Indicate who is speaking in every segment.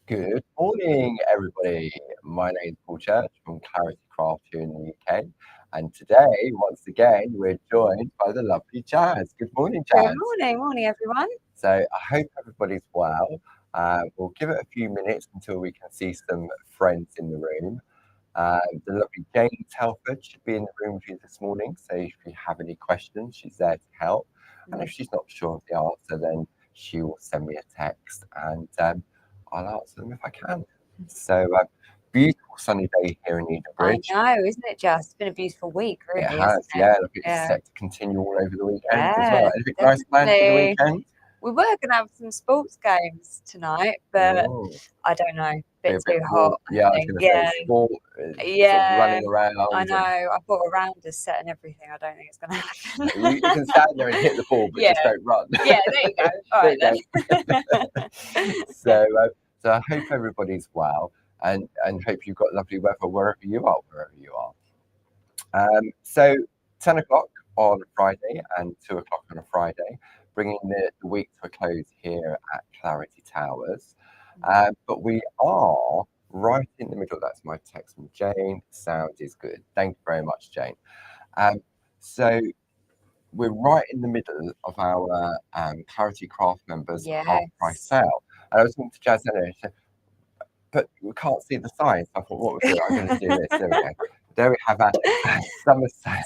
Speaker 1: Good morning, everybody. My name is Paul Church from Clarity Craft here in the UK. And today, once again, we're joined by the lovely Jazz. Good morning,
Speaker 2: Good
Speaker 1: Jazz.
Speaker 2: morning, everyone.
Speaker 1: So I hope everybody's well. We'll give it a few minutes until we can see some friends in the room. The lovely Jane Telford should be in the room with you this morning. So if you have any questions, she's there to help. And if she's not sure of the answer, then she will send me a text and I'll answer them if I can. So beautiful sunny day here in
Speaker 2: I
Speaker 1: Edenbridge.
Speaker 2: know, isn't it just? It's been a beautiful week, really.
Speaker 1: It has,
Speaker 2: isn't it?
Speaker 1: Look, it's set to continue all over the weekend as
Speaker 2: Yeah,
Speaker 1: well. Anything nice planned for the
Speaker 2: definitely.
Speaker 1: weekend?
Speaker 2: We were going to have some sports games tonight, but
Speaker 1: Oh,
Speaker 2: I don't know,
Speaker 1: be
Speaker 2: bit
Speaker 1: a bit
Speaker 2: too
Speaker 1: warm.
Speaker 2: hot.
Speaker 1: Yeah, I was
Speaker 2: think.
Speaker 1: going to say sport, sort of running around.
Speaker 2: I know. I've got a rounder set and everything. I don't think it's going to happen.
Speaker 1: You can stand there and hit the ball, but just don't run.
Speaker 2: Yeah, there you go. All right,
Speaker 1: There you
Speaker 2: then.
Speaker 1: So, I hope everybody's well, and hope you've got lovely weather wherever you are. So 10 o'clock on Friday and 2 o'clock on a Friday, bringing the week to a close here at Clarity Towers. But we are right in the middle. That's my text from Jane. Sound is good. Thank you very much, Jane. So we're right in the middle of our Clarity Craft members half price sale. And I was talking to Jazz earlier, she said, but we can't see the signs. I thought, what we'll do, I'm going to do this. There we go. There we have our summer sale.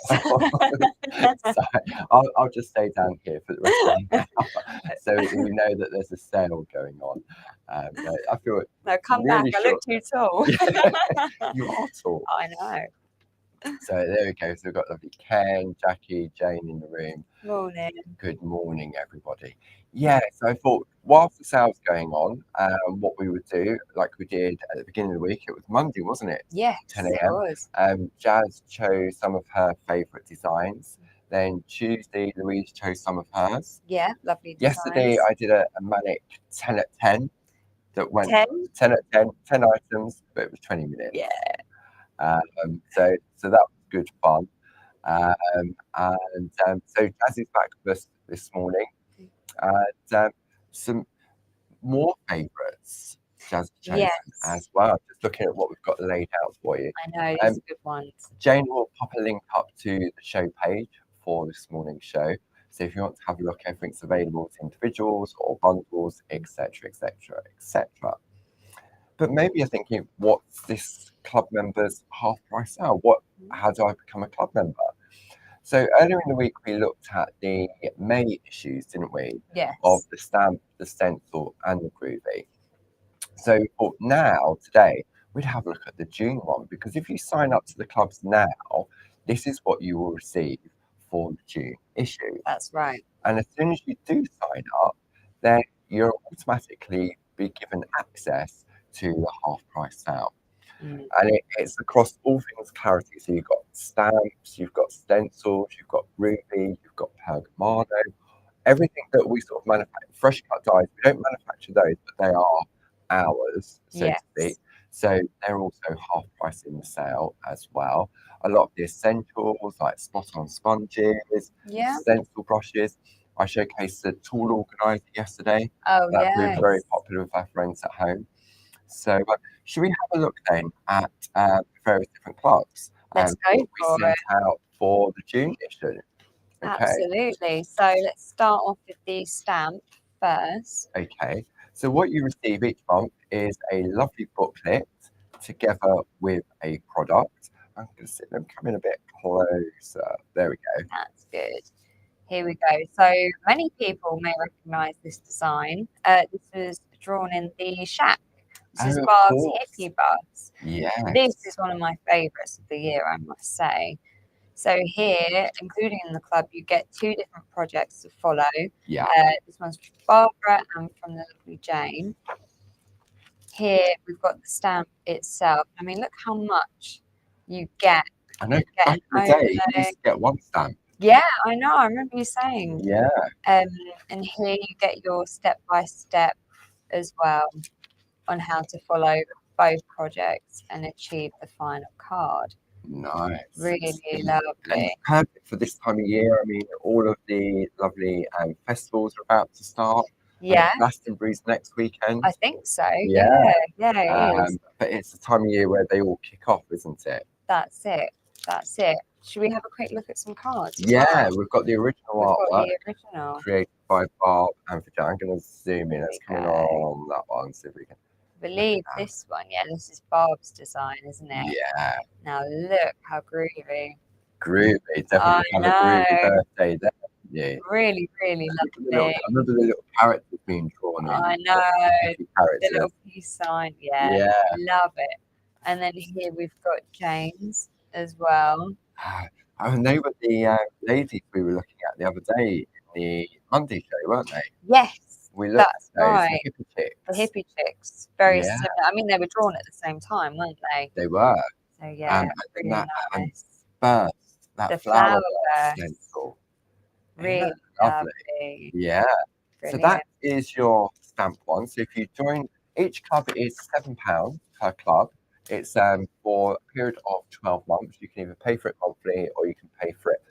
Speaker 1: So I'll just stay down here for the rest of the hour, so we know that there's a sale going on. I feel
Speaker 2: no, come
Speaker 1: really
Speaker 2: back.
Speaker 1: sure.
Speaker 2: I look too tall.
Speaker 1: You are tall.
Speaker 2: I know.
Speaker 1: So there we go. So we've got lovely Ken, Jackie, Jane in the room.
Speaker 2: Morning.
Speaker 1: Good morning, everybody. Yeah, so I thought whilst the sale's going on, what we would do, like we did at the beginning of the week, it was Monday, wasn't it?
Speaker 2: Yes,
Speaker 1: 10
Speaker 2: it
Speaker 1: a.m.
Speaker 2: was.
Speaker 1: Jazz chose some of her favourite designs. Then Tuesday, Louise chose some of hers.
Speaker 2: Yeah, lovely designs.
Speaker 1: Yesterday, I did a manic 10 at 10 that went
Speaker 2: 10
Speaker 1: at 10, 10 items, but it was 20 minutes.
Speaker 2: Yeah.
Speaker 1: So that was good fun. So Jazz is back with us this morning. And some more favourites Jazz chosen as well. Just looking at what we've got laid out for you.
Speaker 2: I know, these are good ones.
Speaker 1: Jane will pop a link up to the show page for this morning's show. So if you want to have a look, everything's available to individuals or bundles, etc., etc., etc. But maybe you're thinking, what's this club members half price sale? How do I become a club member? So earlier in the week, we looked at the May issues, didn't we?
Speaker 2: Yes.
Speaker 1: Of the stamp, the stencil, and the groovy. So for now, today, we'd have a look at the June one, because if you sign up to the clubs now, this is what you will receive for the June issue.
Speaker 2: That's right.
Speaker 1: And as soon as you do sign up, then you'll automatically be given access to the half price sale. And it's across all things Clarity. So you've got stamps, you've got stencils, you've got ruby, you've got pergamano, everything that we sort of manufacture. Fresh cut dies, we don't manufacture those, but they are ours, so to speak. So they're also half price in the sale as well. A lot of the essentials like spot on sponges, stencil brushes. I showcased the tool organizer yesterday. That proved very popular with our friends at home. So should we have a look then at various different clubs
Speaker 2: and what
Speaker 1: we sent out for the June issue?
Speaker 2: Okay. Absolutely. So let's start off with the stamp first.
Speaker 1: Okay. So what you receive each month is a lovely booklet together with a product. I'm going to sit them come in a bit closer. There we go.
Speaker 2: That's good. Here we go. So many people may recognise this design. This was drawn in the Shack. This is Barb's Hippie Buzz.
Speaker 1: Yeah.
Speaker 2: This is one of my favourites of the year, I must say. So here, including in the club, you get 2 different projects to follow.
Speaker 1: Yeah.
Speaker 2: This one's from Barbara and from the lovely Jane. Here we've got the stamp itself. I mean, look how much you get.
Speaker 1: I know. Back in the day, you used to get 1 stamp.
Speaker 2: Yeah, I know. I remember you saying.
Speaker 1: Yeah.
Speaker 2: And here you get your step-by-step as well on how to follow both projects and achieve the final card.
Speaker 1: Nice.
Speaker 2: Really lovely.
Speaker 1: Perfect for this time of year. I mean, all of the lovely festivals are about to start.
Speaker 2: Yeah,
Speaker 1: Glastonbury's next weekend.
Speaker 2: I think so.
Speaker 1: Yeah.
Speaker 2: Yeah, it is.
Speaker 1: But it's the time of year where they all kick off, isn't it?
Speaker 2: That's it. That's it. Should we have a quick look at some cards?
Speaker 1: Yeah, we've got the original
Speaker 2: We've got
Speaker 1: artwork
Speaker 2: the original.
Speaker 1: created by Barb and Vagina. I'm going to zoom in. It's
Speaker 2: There we
Speaker 1: coming
Speaker 2: go.
Speaker 1: on that one. See if we can.
Speaker 2: I believe this one. Yeah, this is Barb's design, isn't it?
Speaker 1: Yeah,
Speaker 2: Now look how groovy.
Speaker 1: groovy. Definitely have a groovy birthday there. Yeah.
Speaker 2: Really, really
Speaker 1: I
Speaker 2: lovely.
Speaker 1: remember the little characters being drawn in.
Speaker 2: I know. The
Speaker 1: Characters.
Speaker 2: little peace sign. Yeah,
Speaker 1: Yeah.
Speaker 2: love it. And then here we've got James as well.
Speaker 1: Oh, and they were the ladies we were looking at the other day in the Monday show, weren't they?
Speaker 2: Yes,
Speaker 1: We looked
Speaker 2: that's
Speaker 1: at those,
Speaker 2: right.
Speaker 1: the hippie chicks.
Speaker 2: The hippie chicks. Very
Speaker 1: Yeah.
Speaker 2: similar. I mean, they were drawn at the same time, weren't they?
Speaker 1: They were.
Speaker 2: So yeah,
Speaker 1: And
Speaker 2: really
Speaker 1: that
Speaker 2: nice.
Speaker 1: burst, that
Speaker 2: The
Speaker 1: flower
Speaker 2: flower
Speaker 1: burst
Speaker 2: burst.
Speaker 1: stencil.
Speaker 2: Really
Speaker 1: lovely.
Speaker 2: lovely.
Speaker 1: Yeah.
Speaker 2: Brilliant.
Speaker 1: So that is your stamp one. So if you join, each club is £7 per club. It's for a period of 12 months. You can either pay for it monthly or you can pay for it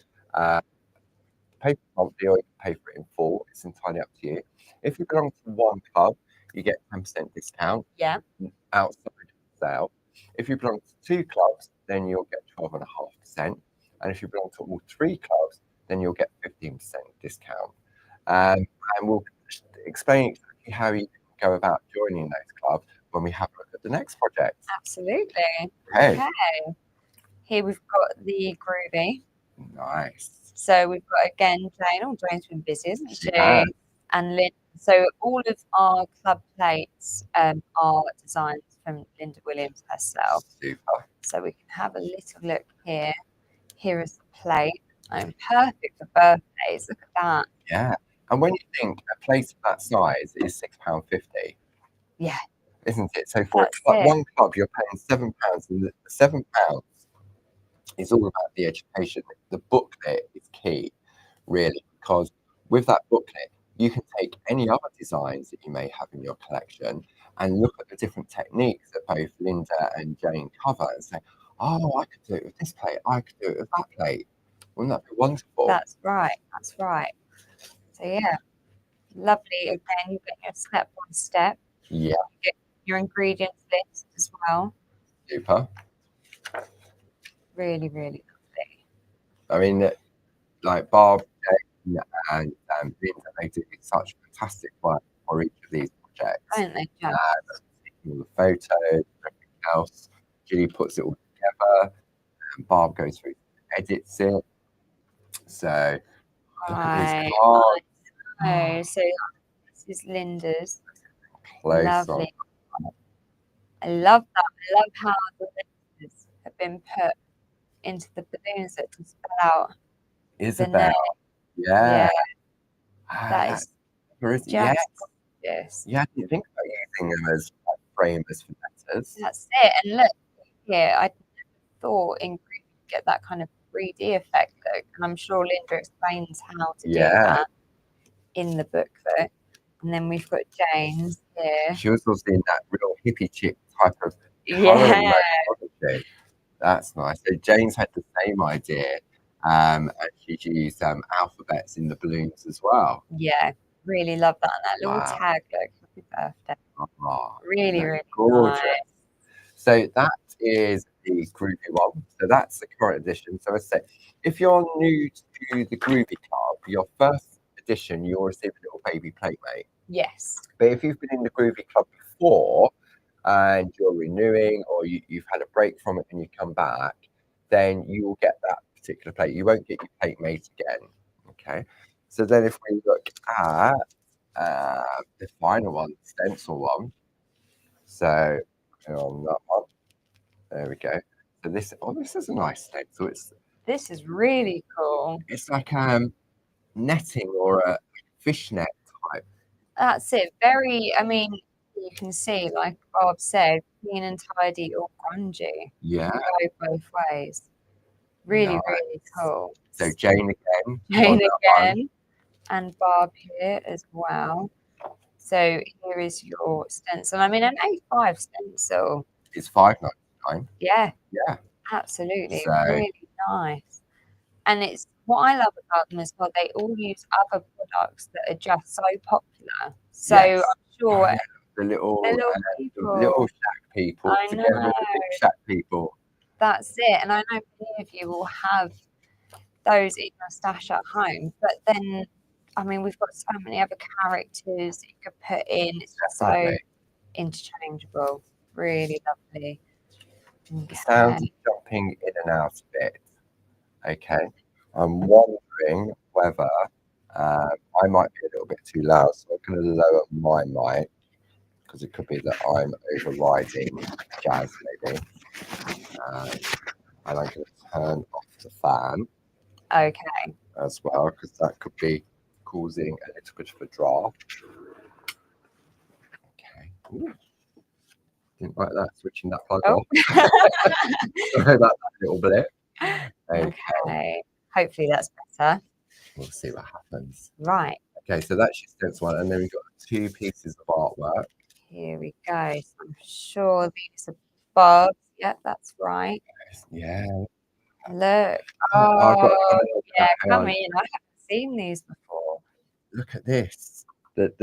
Speaker 1: monthly or you can pay for it in full. It's entirely up to you. If you belong to one club, you get 10% discount
Speaker 2: Yeah.
Speaker 1: outside the sale. If you belong to two clubs, then you'll get 12.5%. And if you belong to all three clubs, then you'll get 15% discount. And we'll explain exactly how you can go about joining those clubs when we have a look at the next project.
Speaker 2: Absolutely.
Speaker 1: Okay.
Speaker 2: Okay. Here we've got the groovy.
Speaker 1: Nice.
Speaker 2: So we've got again Jane. Oh, Jane's been busy, isn't she?
Speaker 1: Yeah.
Speaker 2: And Lynn. So all of our club plates are designs from Linda Williams herself.
Speaker 1: Super.
Speaker 2: So we can have a little look here. Here is the plate. Perfect for birthdays. Look at that.
Speaker 1: Yeah. And when you think a plate of that size is £6.50.
Speaker 2: Yeah.
Speaker 1: Isn't it? So for
Speaker 2: That's it.
Speaker 1: one club, you're paying £7, and the £7 is all about the education. The booklet is key, really, because with that booklet, you can take any other designs that you may have in your collection and look at the different techniques that both Linda and Jane cover and say, oh, I could do it with this plate, I could do it with that plate. Wouldn't that be wonderful?
Speaker 2: That's right. That's right. So yeah, lovely. Again, you get your step by step.
Speaker 1: Yeah.
Speaker 2: You get your ingredients list as well.
Speaker 1: Super.
Speaker 2: Really, really lovely.
Speaker 1: I mean, like Barb, Jane, and Linda, they do such fantastic work for each of these projects.
Speaker 2: Don't they, Jack?
Speaker 1: Taking all the photos, everything else. Julie puts it all together, and Barb goes through, edits it. So look at these cards.
Speaker 2: Oh, so this is Linda's.
Speaker 1: Close
Speaker 2: Lovely. I love that. I love how the letters have been put into the balloons that can spell out
Speaker 1: on. Isabel.
Speaker 2: Yeah,
Speaker 1: Ah,
Speaker 2: that is
Speaker 1: just
Speaker 2: yes.
Speaker 1: Yeah, I didn't think about using them as framers for letters.
Speaker 2: That's it. And look here, I never thought in Greek you'd get that kind of 3D effect look. And I'm sure Linda explains how to do that in the booklet. And then we've got James here.
Speaker 1: She was also in that real hippie chick type of
Speaker 2: Yeah.
Speaker 1: colouring mode, wasn't she? That's nice. So James had the same idea, and she used alphabets in the balloons as well.
Speaker 2: Yeah, really love that. And that little
Speaker 1: Wow.
Speaker 2: tag look, happy birthday.
Speaker 1: Oh,
Speaker 2: Really, really
Speaker 1: gorgeous.
Speaker 2: nice.
Speaker 1: So that is the Groovy one. So that's the current edition. So as I say, if you're new to the Groovy Club, your first edition, you'll receive a little baby playmate.
Speaker 2: Yes.
Speaker 1: But if you've been in the Groovy Club before and you're renewing, or you've had a break from it and you come back, then you will get that particular plate. You won't get your plate mate again. Okay. So then if we look at the final one, stencil one. So on that one, there we go. So this is a nice stencil.
Speaker 2: This is really cool.
Speaker 1: It's like netting or a fishnet type.
Speaker 2: That's it. Very, I mean, you can see, like Bob said, clean and tidy or grungy.
Speaker 1: Yeah.
Speaker 2: Go both ways. Really,
Speaker 1: Nice.
Speaker 2: really cool.
Speaker 1: So Jane again.
Speaker 2: Jane again. And Barb here as well. So here is your stencil. I mean, an A5 stencil.
Speaker 1: It's $5.99.
Speaker 2: Yeah.
Speaker 1: Yeah.
Speaker 2: Absolutely.
Speaker 1: So-
Speaker 2: Really nice. And it's what I love about them as well, they all use other products that are just so popular. So
Speaker 1: Yes.
Speaker 2: I'm sure
Speaker 1: The
Speaker 2: the
Speaker 1: little
Speaker 2: people.
Speaker 1: shack people
Speaker 2: I
Speaker 1: together with the
Speaker 2: know.
Speaker 1: big shack people.
Speaker 2: That's it. And I know many of you will have those in your stash at home. But then, I mean, we've got so many other characters that you could put in. It's just so
Speaker 1: Definitely.
Speaker 2: interchangeable. Really lovely.
Speaker 1: The sound is jumping in and out a bit. Okay. I'm wondering whether I might be a little bit too loud, so I'm going to lower my mic because it could be that I'm overriding Jazz maybe. And I'm going to turn off the fan
Speaker 2: Okay.
Speaker 1: as well because that could be causing a little bit of a draft. Okay. Ooh. Didn't like that, switching that plug off. Sorry about that little blip.
Speaker 2: Okay. Hopefully that's better.
Speaker 1: We'll see what happens.
Speaker 2: Right.
Speaker 1: Okay, so that's your stencil one, and then we've got 2 pieces of artwork.
Speaker 2: Here we go. So I'm sure these are bugs. Yep, that's right.
Speaker 1: Yeah.
Speaker 2: Look.
Speaker 1: I've got
Speaker 2: yeah, come in. I haven't seen these before.
Speaker 1: Look at this. The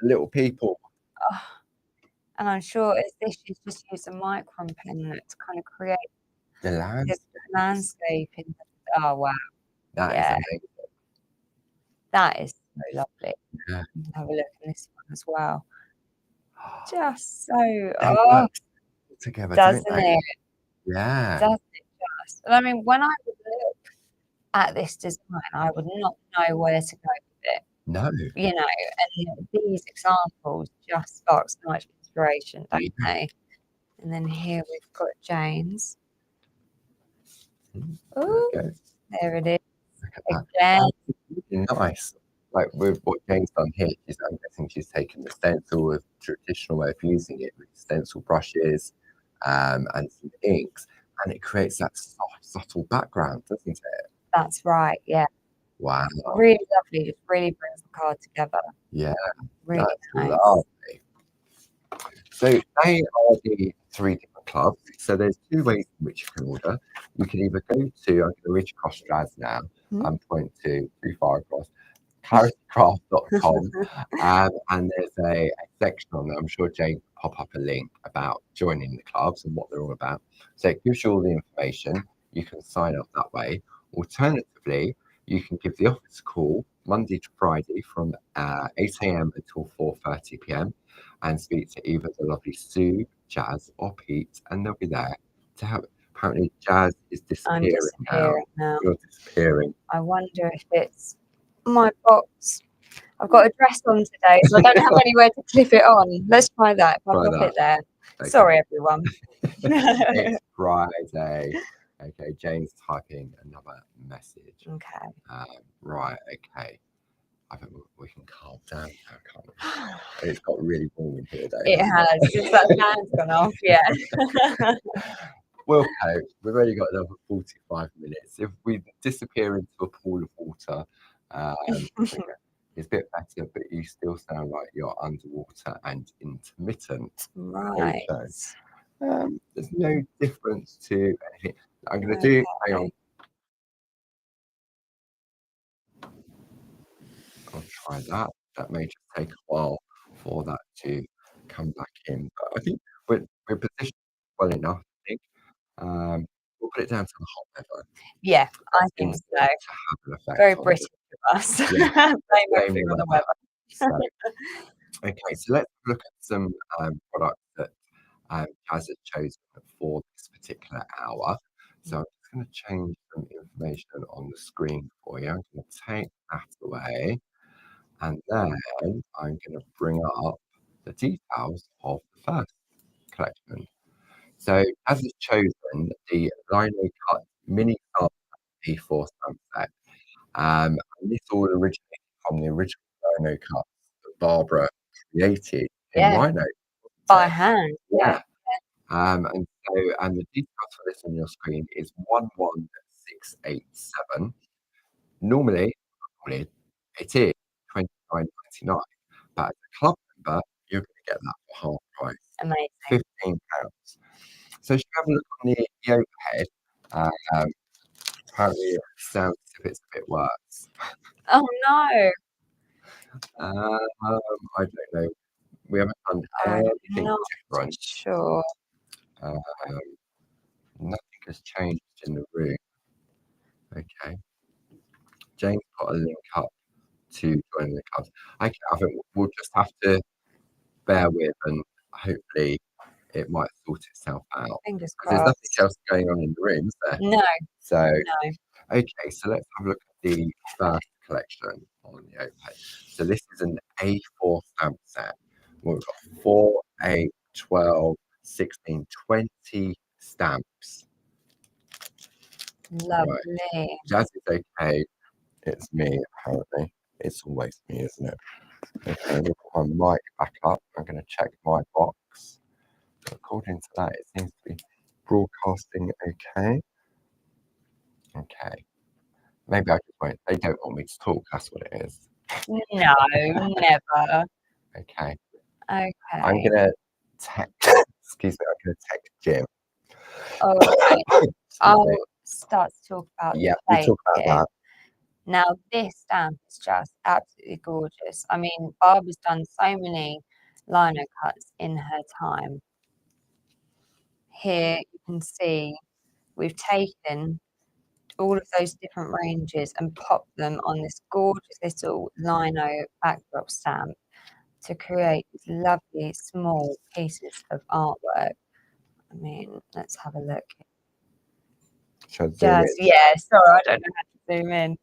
Speaker 1: little people.
Speaker 2: Oh, and I'm sure this is just use a micron pen to kind of create
Speaker 1: The
Speaker 2: landscape in the, oh wow.
Speaker 1: That is amazing.
Speaker 2: That is so lovely.
Speaker 1: Yeah.
Speaker 2: Have a look at this one as well. Just so
Speaker 1: They work together,
Speaker 2: doesn't
Speaker 1: don't they?
Speaker 2: it?
Speaker 1: Yeah.
Speaker 2: Doesn't it just? And I mean, when I would look at this design, I would not know where to go with it.
Speaker 1: No.
Speaker 2: You know, and these examples just spark so much inspiration, don't they? And then here we've got Jane's. Oh, there it is. Again.
Speaker 1: Really nice. Like with what Jane's done here, I'm guessing she's taken the stencil with traditional way of using it with stencil brushes and some inks, and it creates that soft, subtle background, doesn't it?
Speaker 2: That's right, yeah.
Speaker 1: Wow.
Speaker 2: Really lovely. Just really brings the card together.
Speaker 1: Yeah.
Speaker 2: Really nice.
Speaker 1: Lovely. So they are the 3 different clubs. So there's 2 ways in which you can order. You can either go to, I'm going to reach across Jazz now and point to too far across, claritycraft.com, and there's a section on there. I'm sure Jane will pop up a link about joining the clubs and what they're all about. So it gives you all the information. You can sign up that way. Alternatively, you can give the office a call Monday to Friday from 8 AM until 4:30 PM and speak to either the lovely Sue, Jazz, or Pete, and they'll be there to help. Apparently, Jazz is disappearing now. You're disappearing.
Speaker 2: I wonder if it's my box. I've got a dress on today, so I don't have anywhere to clip it on. Let's try that. I'll pop it there. Okay. Sorry, everyone.
Speaker 1: It's Friday. Okay, Jane's typing another message.
Speaker 2: Okay.
Speaker 1: Right, okay. I think we can calm down now, can't we? It's got really warm in here, though.
Speaker 2: It has, since that fan's gone off, yeah.
Speaker 1: We'll cope. We've only got another 45 minutes. If we disappear into a pool of water, it's a bit better, but you still sound like you're underwater and intermittent.
Speaker 2: Right.
Speaker 1: Okay. There's no difference to anything. I'm going to do, hang on. I'll try that. That may just take a while for that to come back in. But I think we're positioned well enough, I think. We'll put it down to the hot weather.
Speaker 2: Yeah, I think so. Very British of us. Blame everything on the weather.
Speaker 1: So, okay, so let's look at some products that Jazz has chosen for this particular hour. So I'm just going to change some information on the screen for you. I'm going to take that away. And then I'm going to bring up the details of the first collection. So Jazz has chosen the Lino Cut Mini Card P4 Sunset. And this all originated from the original Lino Cuts that Barbara created in Rhino.
Speaker 2: By hand.
Speaker 1: Yeah. And the details for this on your screen is 11687. Normally it is £29.99, but as a club member, you're going to get that for half price.
Speaker 2: Amazing.
Speaker 1: £15. So if you have a look on the overhead, Apparently it sounds as if it's a bit worse.
Speaker 2: Oh no,
Speaker 1: I don't know. We haven't done
Speaker 2: I'm
Speaker 1: anything
Speaker 2: not
Speaker 1: different.
Speaker 2: sure.
Speaker 1: Um, nothing has changed in the room. Okay. James got a link up to join the club. Okay, I think we'll just have to bear with and hopefully it might sort itself out.
Speaker 2: Fingers
Speaker 1: Because there's nothing
Speaker 2: crossed.
Speaker 1: else going on in the room, is there?
Speaker 2: No,
Speaker 1: So,
Speaker 2: no.
Speaker 1: okay, so let's have a look at the first collection on the OPay. So this is an A4 stamp set. We've got 4, 8, 12, 16, 20 stamps. Right.
Speaker 2: Lovely.
Speaker 1: Jazz is okay. It's me, apparently. It's always me, isn't it? Okay, we'll put my mic back up. I'm going to check my box. According to that, it seems to be broadcasting okay. Okay. Maybe I just won't. They don't want me to talk. That's what it is.
Speaker 2: No, never.
Speaker 1: Okay.
Speaker 2: Okay.
Speaker 1: I'm going to text, excuse me, I'm going to text Jim.
Speaker 2: Okay.
Speaker 1: Excuse
Speaker 2: I'll
Speaker 1: me.
Speaker 2: start to talk about
Speaker 1: Yeah,
Speaker 2: the
Speaker 1: we talk about
Speaker 2: here.
Speaker 1: that.
Speaker 2: Now, this stamp is just absolutely gorgeous. I mean, Barbara's done so many lino cuts in her time. Here you can see we've taken all of those different ranges and popped them on this gorgeous little lino backdrop stamp to create these lovely small pieces of artwork. I mean, let's have a look.
Speaker 1: Shall I zoom
Speaker 2: Jazz,
Speaker 1: in?
Speaker 2: yeah, sorry, I don't know how to zoom in.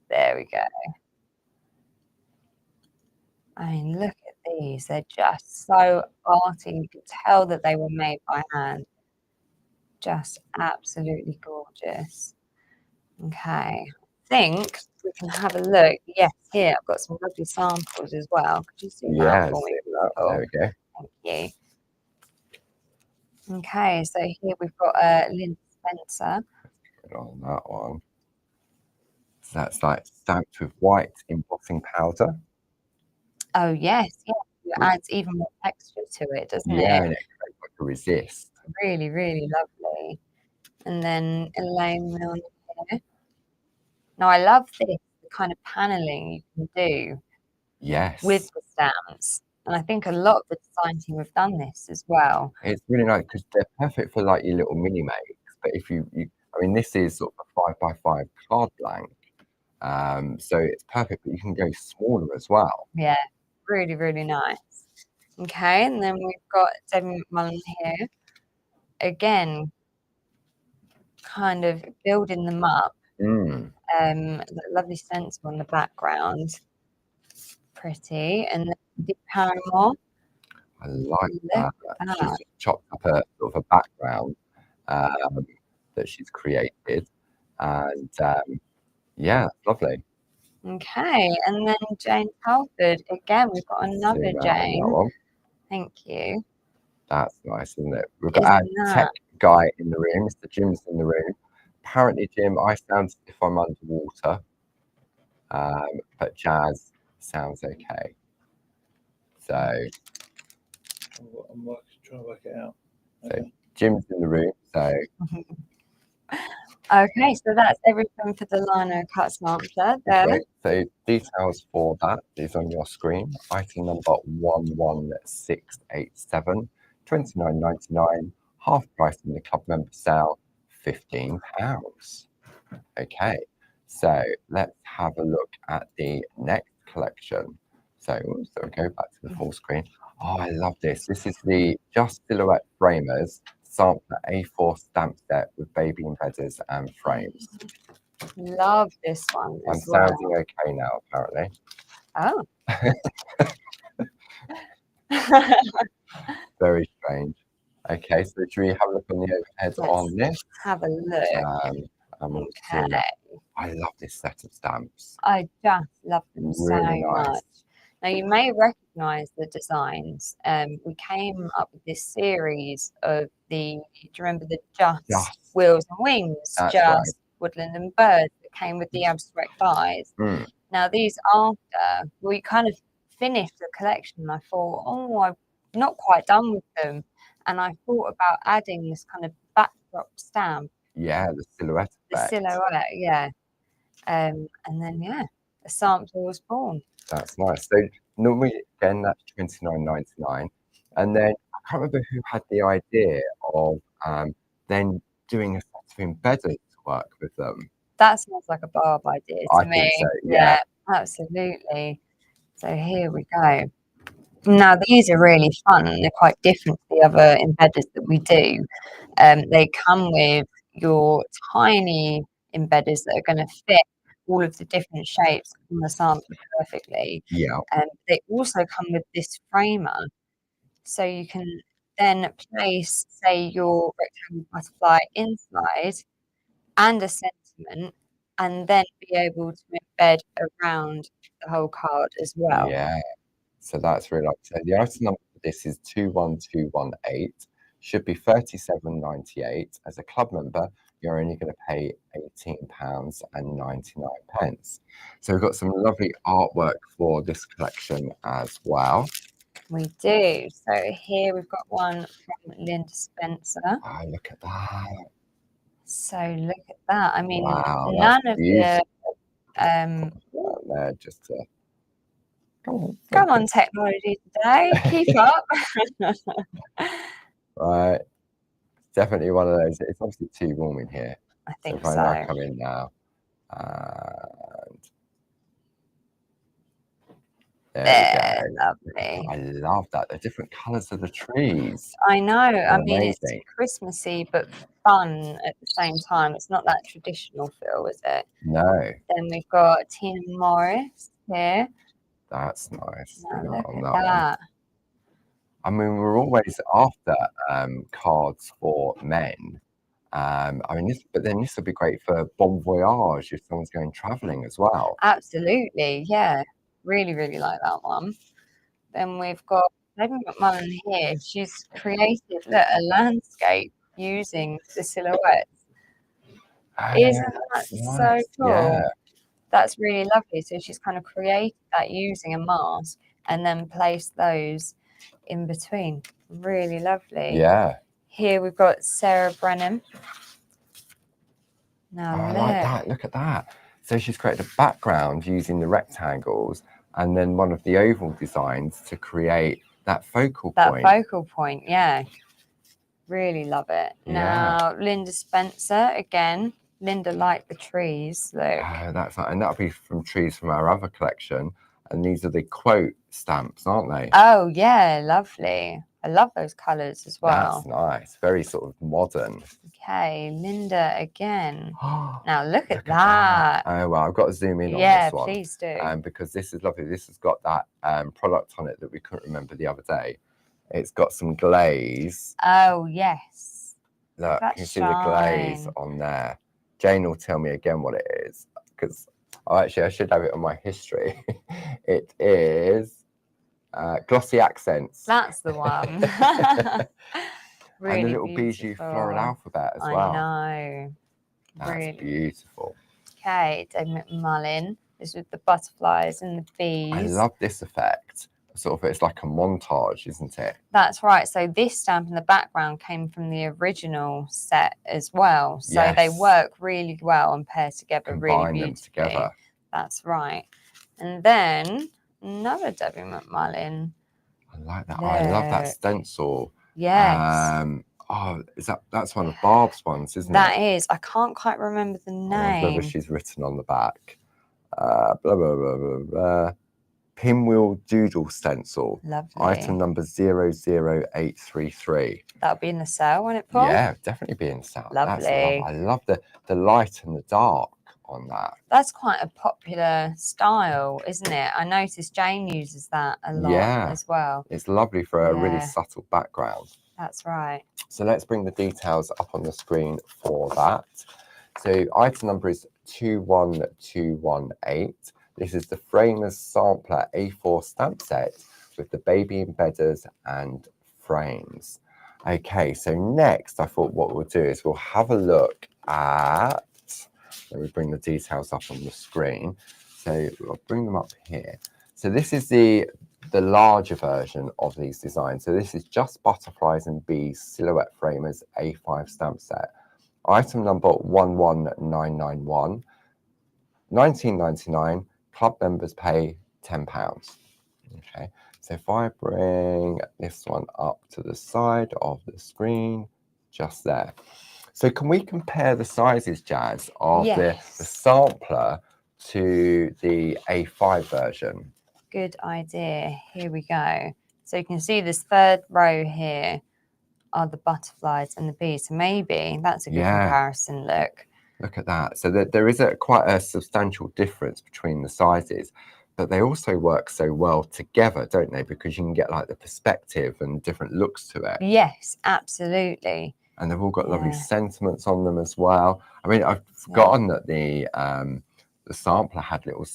Speaker 2: There we go. I mean, look at these. They're just so arty. You can tell that they were made by hand. Just absolutely gorgeous. Okay, I think we can have a look. Yes, here I've got some lovely samples as well. Could you zoom out
Speaker 1: Yeah,
Speaker 2: for me?
Speaker 1: zoom out. There we go.
Speaker 2: Thank you. Okay, so here we've got Lynn Spencer.
Speaker 1: Put on that one. So that's like stamped with white embossing powder.
Speaker 2: Oh yes, yeah. It adds even more texture to it, doesn't
Speaker 1: Yeah,
Speaker 2: it?
Speaker 1: and it creates like a resist.
Speaker 2: Really, really lovely. And then Elaine Milne here. Now I love this, the kind of paneling you can do
Speaker 1: Yes.
Speaker 2: with the stamps. And I think a lot of the design team have done this as well.
Speaker 1: It's really nice because they're perfect for like your little mini makes. But if you I mean, this is sort of a 5x5 card blank. So it's perfect, but you can go smaller as well.
Speaker 2: Yeah, really, really nice. Okay, and then we've got Debbie McMullen here. Again, kind of building them up.
Speaker 1: Mm,
Speaker 2: Lovely stencil on the background. Pretty. And then Dick Paramore.
Speaker 1: I like
Speaker 2: Look
Speaker 1: that.
Speaker 2: at
Speaker 1: She's
Speaker 2: that.
Speaker 1: just chopped up a sort of a background that she's created. And yeah, lovely.
Speaker 2: Okay, and then Jane Halford. Again, we've got another
Speaker 1: Zoom out on that
Speaker 2: Jane.
Speaker 1: one.
Speaker 2: Thank you.
Speaker 1: That's nice, isn't it? We've got
Speaker 2: Isn't
Speaker 1: our
Speaker 2: that?
Speaker 1: tech guy in the room. Mr. Jim's in the room. Apparently, Jim, I sound as if I'm underwater, but Jazz sounds okay. So
Speaker 3: I'm trying to work it out.
Speaker 1: So Jim's in the room. So
Speaker 2: Okay, so that's everything for the lino cut sampler there.
Speaker 1: great. So details for that is on your screen. Item number 11687, £29.99. Half price in the club member sale, £15. Okay, so let's have a look at the next collection. So we'll go back to the full screen. Oh, I love this. This is the Just Silhouette Framers sampler A4 stamp set with baby embedders and frames.
Speaker 2: Love this one
Speaker 1: I'm
Speaker 2: as well.
Speaker 1: sounding okay now, apparently.
Speaker 2: Oh.
Speaker 1: Very strange. Okay, so should we have a look on the overhead
Speaker 2: Let's
Speaker 1: on this?
Speaker 2: have a look.
Speaker 1: And we'll see.
Speaker 2: Okay.
Speaker 1: I love this set of stamps.
Speaker 2: I just love them so
Speaker 1: Really nice.
Speaker 2: much. Now you may recognise the designs. We came up with this series of do you remember the Just Wheels and Wings,
Speaker 1: That's
Speaker 2: Just
Speaker 1: right.
Speaker 2: Woodland and Birds that came with the abstract eyes.
Speaker 1: Mm.
Speaker 2: Now these after, we kind of finished the collection and I thought, oh, I'm not quite done with them. And I thought about adding this kind of backdrop stamp
Speaker 1: Yeah, the silhouette
Speaker 2: the
Speaker 1: effect.
Speaker 2: silhouette, yeah. And then the sample was born.
Speaker 1: That's nice. So normally, again, that's £29.99, and then I can't remember who had the idea of then doing a set of embedded to work with them.
Speaker 2: That sounds like a Barb idea
Speaker 1: I
Speaker 2: to
Speaker 1: think so.
Speaker 2: me.
Speaker 1: Yeah.
Speaker 2: Absolutely. So here we go. Now these are really fun. They're quite different to the other embedders that we do. They come with your tiny embedders that are going to fit all of the different shapes on the sample perfectly.
Speaker 1: Yeah.
Speaker 2: They also come with this framer, so you can then place, say, your rectangle butterfly inside and a sentiment, and then be able to embed around the whole card as well.
Speaker 1: Yeah. So that's really like, so the item number for this is 21218. Should be 37.98. As a club member, you're only going to pay £18.99. So we've got some lovely artwork for this collection as well.
Speaker 2: We do. So here we've got one from Linda Spencer.
Speaker 1: Oh, look at that.
Speaker 2: So look at that. I mean,
Speaker 1: Wow,
Speaker 2: none
Speaker 1: that's
Speaker 2: of the
Speaker 1: there just to
Speaker 2: come on, technology today, keep up.
Speaker 1: Right. Definitely one of those. It's obviously too warm in here.
Speaker 2: I
Speaker 1: So
Speaker 2: think
Speaker 1: if I
Speaker 2: so.
Speaker 1: now come in now, and there we go.
Speaker 2: Lovely.
Speaker 1: I love that. The different colours of the trees.
Speaker 2: I know. I mean, it's
Speaker 1: Amazing.
Speaker 2: Christmassy but fun at the same time. It's not that traditional feel, is it?
Speaker 1: No,
Speaker 2: Then we've got Tina Morris here.
Speaker 1: that's nice.
Speaker 2: Now
Speaker 1: You know,
Speaker 2: look
Speaker 1: on
Speaker 2: at
Speaker 1: that one.
Speaker 2: that.
Speaker 1: I mean, we're always after cards for men. I mean, but then this would be great for bon voyage if someone's going travelling as well.
Speaker 2: Absolutely, yeah. Really, really like that one. Then we've got Debbie McMullen here. She's created a landscape using the silhouettes. Isn't that so
Speaker 1: Nice.
Speaker 2: cool?
Speaker 1: Yeah.
Speaker 2: That's really lovely. So she's kind of created that using a mask and then placed those in between. Really lovely.
Speaker 1: Yeah.
Speaker 2: Here we've got Sarah Brennan. Now
Speaker 1: I like that. Look at that. So she's created a background using the rectangles and then one of the oval designs to create that focal point.
Speaker 2: That focal point, yeah. Really love it.
Speaker 1: Yeah.
Speaker 2: Now, Linda Spencer, again. Linda liked the trees, look.
Speaker 1: Oh, that's and that'll be from trees from our other collection. And these are the quote stamps, aren't they?
Speaker 2: Oh, yeah, lovely. I love those colours as well.
Speaker 1: That's nice. Very sort of modern.
Speaker 2: Okay, Linda again. Now look at that.
Speaker 1: Oh, well, I've got to zoom in on this one.
Speaker 2: Yeah, please do.
Speaker 1: Because this is lovely. This has got that product on it that we couldn't remember the other day. It's got some glaze.
Speaker 2: Oh, yes.
Speaker 1: Look, you can see the glaze on there. Jane will tell me again what it is, because actually I should have it on my history. It is Glossy Accents.
Speaker 2: That's the one. Really
Speaker 1: and a little
Speaker 2: beautiful.
Speaker 1: bijou floral alphabet as well.
Speaker 2: I know.
Speaker 1: That's
Speaker 2: really
Speaker 1: beautiful.
Speaker 2: Okay, Dave McMullen is with the butterflies and the bees.
Speaker 1: I love this effect. Sort of, it's like a montage, isn't it?
Speaker 2: That's right. So this stamp in the background came from the original set as well. So
Speaker 1: Yes.
Speaker 2: they work really well and pair together really
Speaker 1: Combine
Speaker 2: beautifully.
Speaker 1: them together.
Speaker 2: That's right. And then another Debbie McMullen.
Speaker 1: I like that. I love that stencil.
Speaker 2: Yes.
Speaker 1: Oh, that's one of Barb's ones, isn't it?
Speaker 2: That is. I can't quite remember the name.
Speaker 1: Whether she's written on the back. Blah, blah, blah, blah, blah. Pinwheel Doodle Stencil.
Speaker 2: Lovely.
Speaker 1: Item number 00833.
Speaker 2: That'll be in the sale, won't it, Paul?
Speaker 1: Yeah, definitely be in the sale.
Speaker 2: Lovely.
Speaker 1: I love the light and the dark on that.
Speaker 2: That's quite a popular style, isn't it? I noticed Jane uses that a lot as well.
Speaker 1: It's lovely for a really subtle background.
Speaker 2: That's right.
Speaker 1: So let's bring the details up on the screen for that. So item number is 21218. This is the Framers Sampler A4 stamp set with the baby embedders and frames. Okay, so next I thought what we'll do is we'll have a look at, let me bring the details up on the screen. So I'll bring them up here. So this is the larger version of these designs. So this is just Butterflies and Bees Silhouette Framers A5 stamp set. item number 11991, 19.99. Club members pay £10. Okay, so if I bring this one up to the side of the screen, just there. So can we compare the sizes, Jazz, of the sampler to the A5 version?
Speaker 2: Good idea. Here we go. So you can see this third row here are the butterflies and the bees. So maybe that's a good comparison.
Speaker 1: Look at that. So there is quite a substantial difference between the sizes, but they also work so well together, don't they? Because you can get like the perspective and different looks to it.
Speaker 2: Yes, absolutely.
Speaker 1: And they've all got lovely sentiments on them as well. I mean, I've forgotten that the sampler had little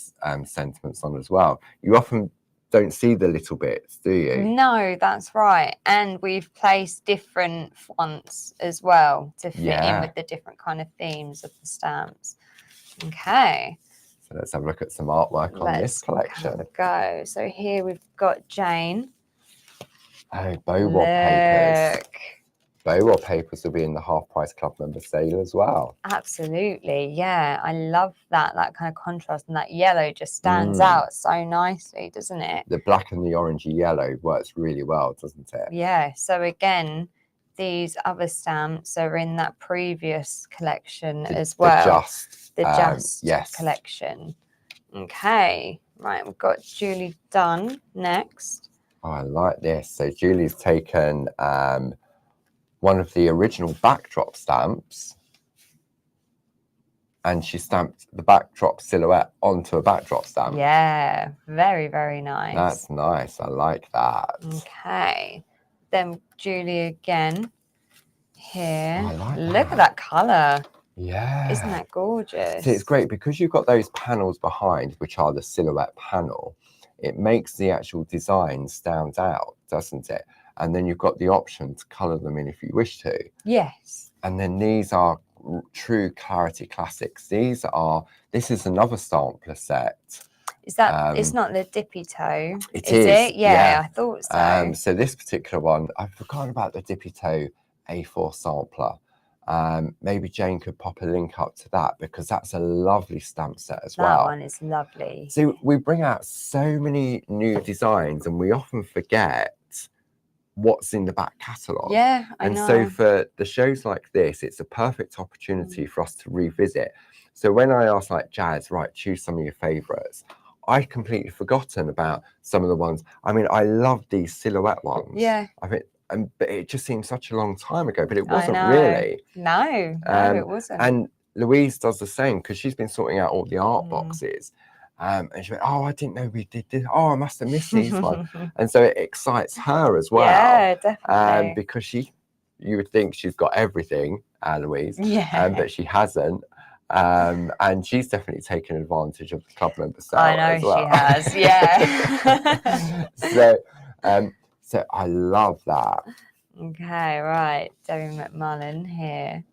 Speaker 1: sentiments on as well. You often don't see the little bits, do you?
Speaker 2: No, that's right. And we've placed different fonts as well to fit in with the different kind of themes of the stamps. Okay.
Speaker 1: So let's have a look at some artwork on this collection.
Speaker 2: Have a go. So here we've got Jane.
Speaker 1: Oh, bow wallpapers. Bow wallpapers will be in the Half Price Club member sale as well.
Speaker 2: Absolutely, yeah. I love that kind of contrast, and that yellow just stands out so nicely, doesn't it?
Speaker 1: The black and the orangey yellow works really well, doesn't it?
Speaker 2: Yeah, so again, these other stamps are in that previous collection as well. The Just collection. Okay, right, we've got Julie Dunn next.
Speaker 1: Oh, I like this. So Julie's taken one of the original backdrop stamps, and she stamped the backdrop silhouette onto a backdrop stamp.
Speaker 2: Yeah, very, very nice.
Speaker 1: That's nice. I like that.
Speaker 2: Okay. Then Julie again here.
Speaker 1: Oh, I like
Speaker 2: Look at that colour.
Speaker 1: Yeah.
Speaker 2: Isn't that gorgeous?
Speaker 1: See, it's great because you've got those panels behind, which are the silhouette panel. It makes the actual design stand out, doesn't it? And then you've got the option to colour them in if you wish to.
Speaker 2: Yes.
Speaker 1: And then these are true Clarity Classics. This is another sampler set.
Speaker 2: Is that, it's not the Dippy Toe?
Speaker 1: It is.
Speaker 2: It? Yeah, I thought so.
Speaker 1: So this particular one, I've forgotten about the Dippy Toe A4 sampler. Maybe Jane could pop a link up to that, because that's a lovely stamp set as well.
Speaker 2: That one is lovely.
Speaker 1: So we bring out so many new designs, and we often forget what's in the back catalogue.
Speaker 2: Yeah, I know.
Speaker 1: And so for the shows like this, it's a perfect opportunity for us to revisit. So when I asked like Jazz, right, choose some of your favourites, I'd completely forgotten about some of the ones. I mean, I love these silhouette ones.
Speaker 2: Yeah.
Speaker 1: I think, but it just seems such a long time ago, but it wasn't really.
Speaker 2: No, it wasn't.
Speaker 1: And Louise does the same, because she's been sorting out all the art boxes. And she went, oh, I didn't know we did this. Oh, I must have missed these ones. And so it excites her as well.
Speaker 2: Yeah, definitely.
Speaker 1: Because you would think she's got everything, Louise.
Speaker 2: Yeah.
Speaker 1: But she hasn't. And she's definitely taken advantage of the club member sale.
Speaker 2: I know
Speaker 1: as well.
Speaker 2: she has, yeah.
Speaker 1: So I love that.
Speaker 2: Okay, right. Debbie McMullen here.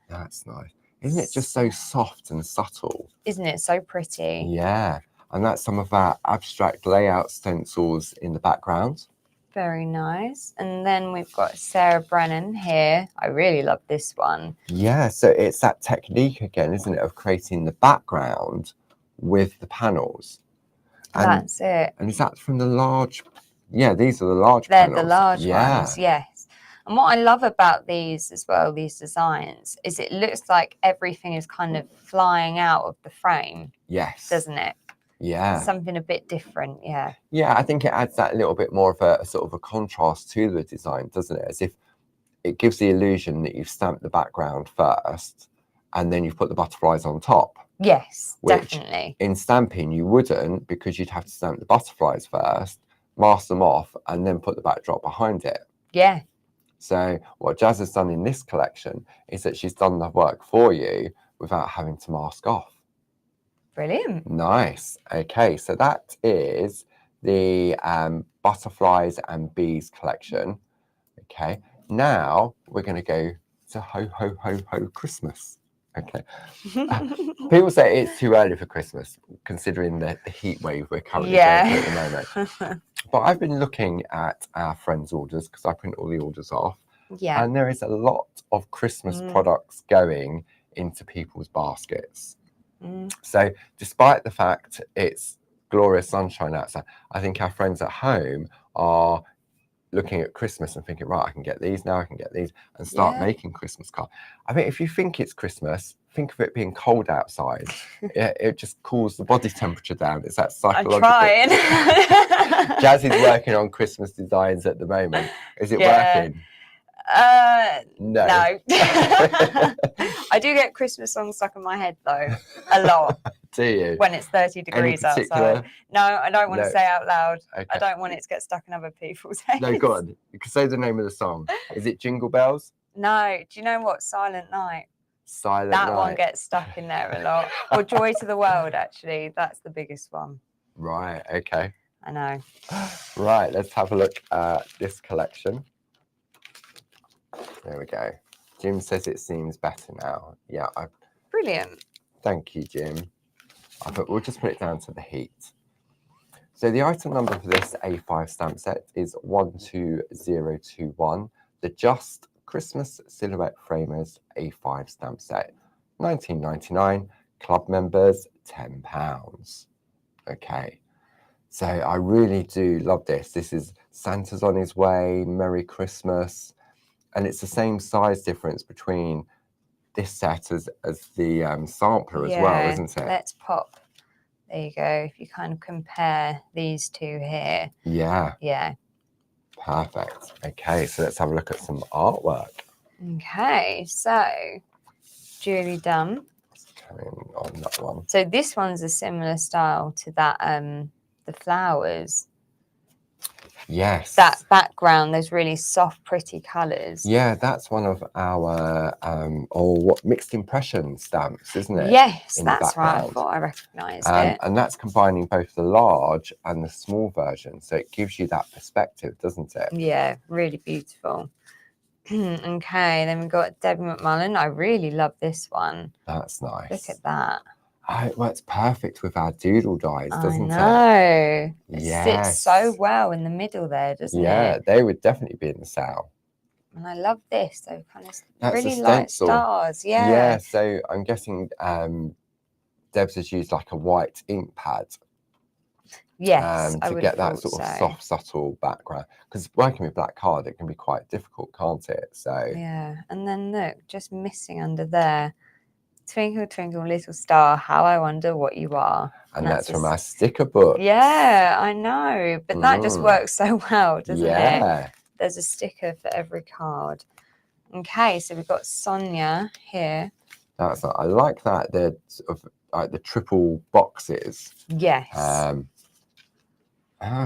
Speaker 1: That's nice. Isn't it just so soft and subtle?
Speaker 2: Isn't it so pretty?
Speaker 1: Yeah. And that's some of our abstract layout stencils in the background.
Speaker 2: Very nice. And then we've got Sarah Brennan here. I really love this one.
Speaker 1: Yeah, so it's that technique again, isn't it, of creating the background with the panels. And,
Speaker 2: that's it.
Speaker 1: And is that from the large? Yeah, these are the large panels.
Speaker 2: They're the large ones, yes. And what I love about these as well, these designs, is it looks like everything is kind of flying out of the frame.
Speaker 1: Yes.
Speaker 2: Doesn't it?
Speaker 1: Yeah.
Speaker 2: Something a bit different, yeah.
Speaker 1: Yeah, I think it adds that little bit more of a sort of a contrast to the design, doesn't it? As if it gives the illusion that you've stamped the background first and then you've put the butterflies on top.
Speaker 2: Yes,
Speaker 1: which
Speaker 2: definitely.
Speaker 1: In stamping, you wouldn't, because you'd have to stamp the butterflies first, mask them off, and then put the backdrop behind it.
Speaker 2: Yeah.
Speaker 1: So what Jazz has done in this collection is that she's done the work for you without having to mask off.
Speaker 2: Brilliant.
Speaker 1: Nice. Okay, so that is the Butterflies and Bees collection. Okay, now we're going to go to Ho Ho Ho Ho Christmas. Okay. People say it's too early for Christmas, considering the heat wave we're currently going through at the moment. But I've been looking at our friends' orders, because I print all the orders off,
Speaker 2: Yeah.
Speaker 1: And there is a lot of Christmas
Speaker 2: Mm.
Speaker 1: products going into people's baskets.
Speaker 2: Mm.
Speaker 1: So despite the fact it's glorious sunshine outside, I think our friends at home are looking at Christmas and thinking, right, I can get these now, I can get these, and start
Speaker 2: Yeah.
Speaker 1: making Christmas cards. I think if you think it's Christmas, think of it being cold outside. It just cools the body temperature down. It's that psychological.
Speaker 2: I'm trying.
Speaker 1: Jazz is working on Christmas designs at the moment. Is it
Speaker 2: Yeah.
Speaker 1: working?
Speaker 2: No. I do get Christmas songs stuck in my head though, a lot.
Speaker 1: Do you?
Speaker 2: When it's 30 degrees outside. No, I don't want to say out loud.
Speaker 1: Okay.
Speaker 2: I don't want it to get stuck in other people's heads.
Speaker 1: No, go on. You can say the name of the song. Is it Jingle Bells?
Speaker 2: No. Do you know what? Silent Night.
Speaker 1: Silent
Speaker 2: That
Speaker 1: Night.
Speaker 2: one gets stuck in there a lot. Or Joy to the World, actually. That's the biggest one.
Speaker 1: Right, okay.
Speaker 2: I know.
Speaker 1: Right, let's have a look at this collection. There we go. Jim says it seems better now. Yeah,
Speaker 2: Brilliant.
Speaker 1: Thank you, Jim. We'll just put it down to the heat. So the item number for this A5 stamp set is 12021. The Just Christmas Silhouette Framers A5 stamp set, 19.99. Club members, £10. Okay. So I really do love this. This is Santa's on his way, Merry Christmas. And it's the same size difference between this set as the sampler as well, isn't it?
Speaker 2: Let's pop. There you go. If you kind of compare these two here.
Speaker 1: Yeah.
Speaker 2: Yeah.
Speaker 1: Perfect. Okay, so let's have a look at some artwork.
Speaker 2: Okay, so Julie Dunn.
Speaker 1: Carrying on that one.
Speaker 2: So this one's a similar style to that, the flowers.
Speaker 1: Yes.
Speaker 2: That background, those really soft, pretty colours.
Speaker 1: Yeah, that's one of our mixed impression stamps, isn't it?
Speaker 2: Yes, that's right. I thought I recognised it.
Speaker 1: And that's combining both the large and the small version, so it gives you that perspective, doesn't it?
Speaker 2: Yeah, really beautiful. Okay, then we've got Debbie McMullen. I really love this one.
Speaker 1: That's nice.
Speaker 2: Look at that.
Speaker 1: It works perfect with our doodle dies, doesn't it?
Speaker 2: I know. It
Speaker 1: Yes.
Speaker 2: sits so well in the middle there, doesn't it?
Speaker 1: Yeah, they would definitely be in the sale.
Speaker 2: And I love this. So kind of
Speaker 1: That's
Speaker 2: really
Speaker 1: a
Speaker 2: light
Speaker 1: stencil.
Speaker 2: stars. Yeah.
Speaker 1: Yeah, so I'm guessing Debs has used like a white ink pad.
Speaker 2: Yes,
Speaker 1: To get that sort of soft, subtle background. Because working with black card, it can be quite difficult, can't it? So
Speaker 2: yeah, and then look, just missing under there. Twinkle, twinkle, little star, how I wonder what you are.
Speaker 1: And that's from our sticker book.
Speaker 2: Yeah, I know. But that just works so well, doesn't it? There's a sticker for every card. Okay, so we've got Sonia here.
Speaker 1: I like that. The sort of like the triple boxes.
Speaker 2: Yes.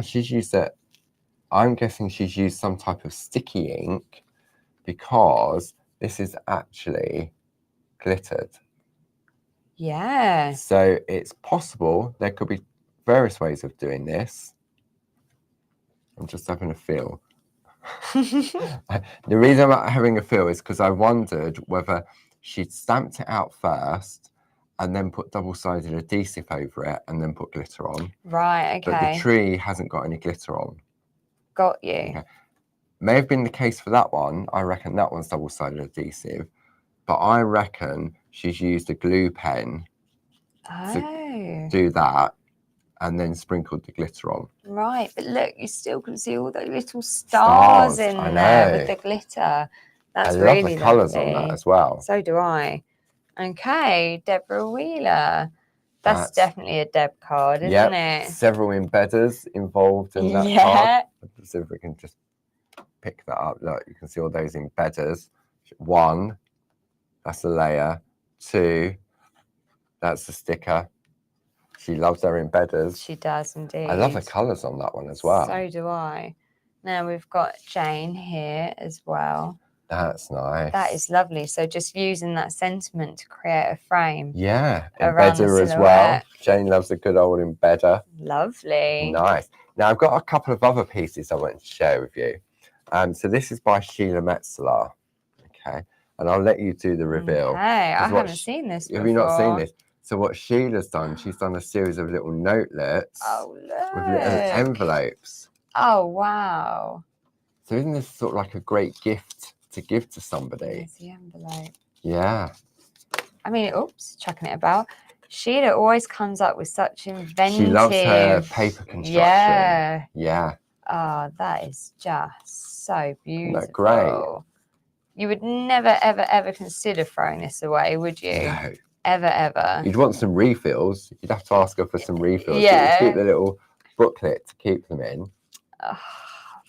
Speaker 1: She's used it. I'm guessing she's used some type of sticky ink because this is actually glittered.
Speaker 2: Yeah.
Speaker 1: So it's possible there could be various ways of doing this. I'm just having a feel. The reason I'm having a feel is because I wondered whether she'd stamped it out first and then put double-sided adhesive over it and then put glitter on.
Speaker 2: Right, okay.
Speaker 1: But the tree hasn't got any glitter on.
Speaker 2: Got you.
Speaker 1: Okay. May have been the case for that one. I reckon that one's double-sided adhesive. But I reckon she's used a glue pen to do that and then sprinkled the glitter on.
Speaker 2: Right, but look, you still can see all the little stars in there with the glitter. That's really lovely.
Speaker 1: I love the colours on that as well.
Speaker 2: So do I. Okay, Deborah Wheeler. That's definitely a Deb card, isn't it?
Speaker 1: Several embedders involved in that card. Let's see if we can just pick that up. Look, you can see all those embedders. 1, that's a layer. 2, that's the sticker. She loves her embedders.
Speaker 2: She does indeed.
Speaker 1: I love the colours on that one as well.
Speaker 2: So do I. Now we've got Jane here as well.
Speaker 1: That's nice.
Speaker 2: That is lovely. So just using that sentiment to create a frame.
Speaker 1: Yeah, embedder as well. Jane loves a good old embedder.
Speaker 2: Lovely.
Speaker 1: Nice. Now I've got a couple of other pieces I want to share with you. So this is by Sheila Metzler. Okay. And I'll let you do the reveal.
Speaker 2: Okay, I haven't seen this before.
Speaker 1: Have you not seen this? So what Sheila's done, she's done a series of little notelets with little envelopes.
Speaker 2: Oh, wow.
Speaker 1: So isn't this sort of like a great gift to give to somebody.
Speaker 2: There's the envelope.
Speaker 1: Yeah.
Speaker 2: I mean, oops, chucking it about. Sheila always comes up with such inventive.
Speaker 1: She loves her paper construction.
Speaker 2: Yeah.
Speaker 1: Yeah.
Speaker 2: Oh, that is just so beautiful.
Speaker 1: Isn't that great?
Speaker 2: You would never, ever, ever consider throwing this away, would you?
Speaker 1: No.
Speaker 2: Ever, ever.
Speaker 1: You'd want some refills. You'd have to ask her for some refills.
Speaker 2: Yeah.
Speaker 1: Keep the little booklet to keep them in.
Speaker 2: Oh,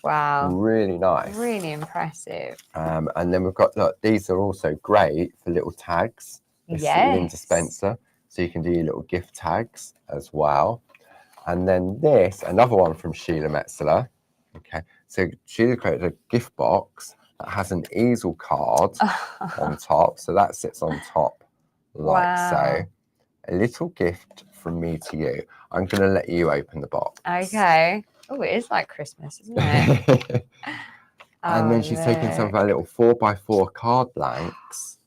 Speaker 2: wow.
Speaker 1: Really nice.
Speaker 2: Really impressive.
Speaker 1: And then we've got, look, these are also great for little tags. This Linda Spencer. So you can do your little gift tags as well. And then this, another one from Sheila Metzeler. Okay. So Sheila created a gift box that has an easel card on top. So that sits on top like so. A little gift from me to you. I'm going to let you open the box.
Speaker 2: Okay. Oh, it is like Christmas, isn't it?
Speaker 1: And then she's taken some of our little 4x4 card blanks.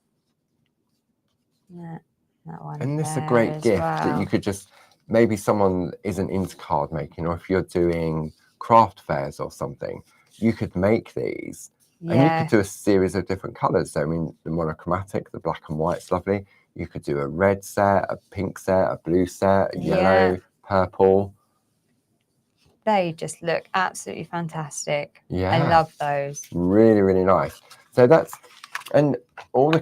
Speaker 2: Yeah, that one.
Speaker 1: And this is a great gift that you could just, maybe someone isn't into card making, or if you're doing craft fairs or something, you could make these. Yeah. And you could do a series of different colours. So, I mean, the monochromatic, the black and white's lovely. You could do a red set, a pink set, a blue set, a yellow, purple.
Speaker 2: They just look absolutely fantastic.
Speaker 1: Yeah.
Speaker 2: I love those.
Speaker 1: Really, really nice. So that's, and all the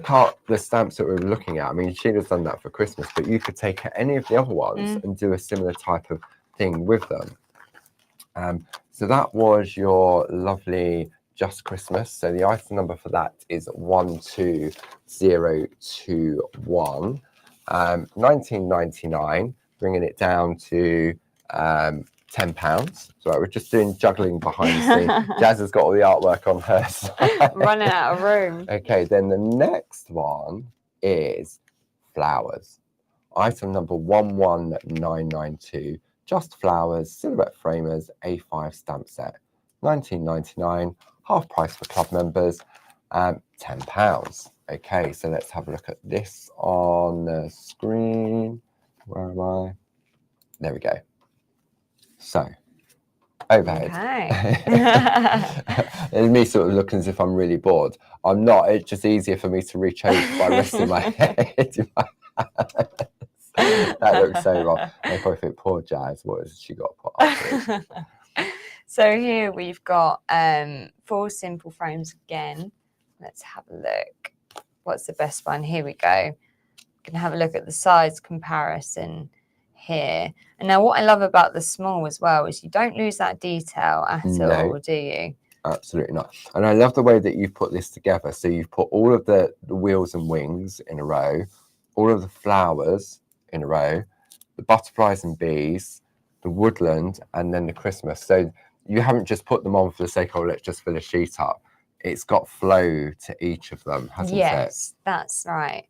Speaker 1: stamps that we were looking at, I mean, Sheila's done that for Christmas, but you could take any of the other ones and do a similar type of thing with them. So that was your lovely Just Christmas. So the item number for that is 12021. 19.99, bringing it down to £10. So we're just doing juggling behind the scenes. Jazz has got all the artwork on her side.
Speaker 2: Running out of room.
Speaker 1: Okay, then the next one is flowers. Item number 11992. Just Flowers, Silhouette Framers, A5 stamp set. 19.99, half price for club members, £10. Okay, so let's have a look at this on the screen. Where am I? There we go. So, overhead.
Speaker 2: Okay.
Speaker 1: And me sort of looking as if I'm really bored. I'm not. It's just easier for me to reach over by resting my head in my hands. That looks so wrong. I probably think, poor Jazz, what has she got put up with?
Speaker 2: So here we've got 4 simple frames again. Let's have a look. What's the best one? Here we go. We can have a look at the size comparison here. And now what I love about the small as well is you don't lose that detail at all, do you?
Speaker 1: Absolutely not. And I love the way that you've put this together. So you've put all of the wheels and wings in a row, all of the flowers in a row, the butterflies and bees, the woodland, and then the Christmas. So you haven't just put them on for the sake of, let's just fill a sheet up. It's got flow to each of them, hasn't it?
Speaker 2: Yes, that's right.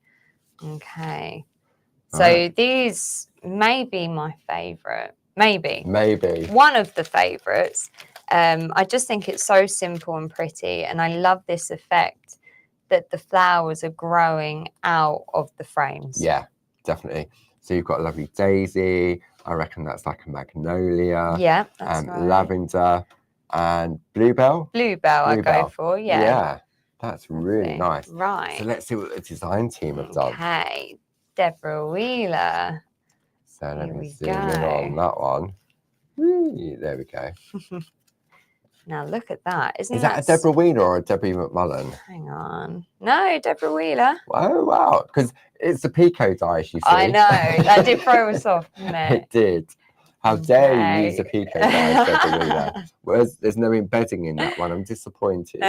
Speaker 2: Okay. So these may be my favourite. Maybe. One of the favourites. I just think it's so simple and pretty, and I love this effect that the flowers are growing out of the frames.
Speaker 1: Yeah, definitely. So you've got a lovely daisy. I reckon that's like a magnolia.
Speaker 2: Yeah, that's right.
Speaker 1: Lavender and bluebell.
Speaker 2: Bluebell, I go for, yeah.
Speaker 1: Yeah, that's really nice.
Speaker 2: Right.
Speaker 1: So let's see what the design team have done.
Speaker 2: Okay, Deborah Wheeler.
Speaker 1: So let me zoom in on that one. Whee, there we go.
Speaker 2: Now look at that. Is
Speaker 1: that a Deborah Wheeler or a Debbie McMullen?
Speaker 2: Hang on. No, Deborah Wheeler.
Speaker 1: Oh, wow. Because it's the Pico dies, you see.
Speaker 2: I know. That did throw us off, didn't it?
Speaker 1: It did. How dare you use a Pico dies, Deborah Wheeler? Whereas there's no embedding in that one. I'm disappointed.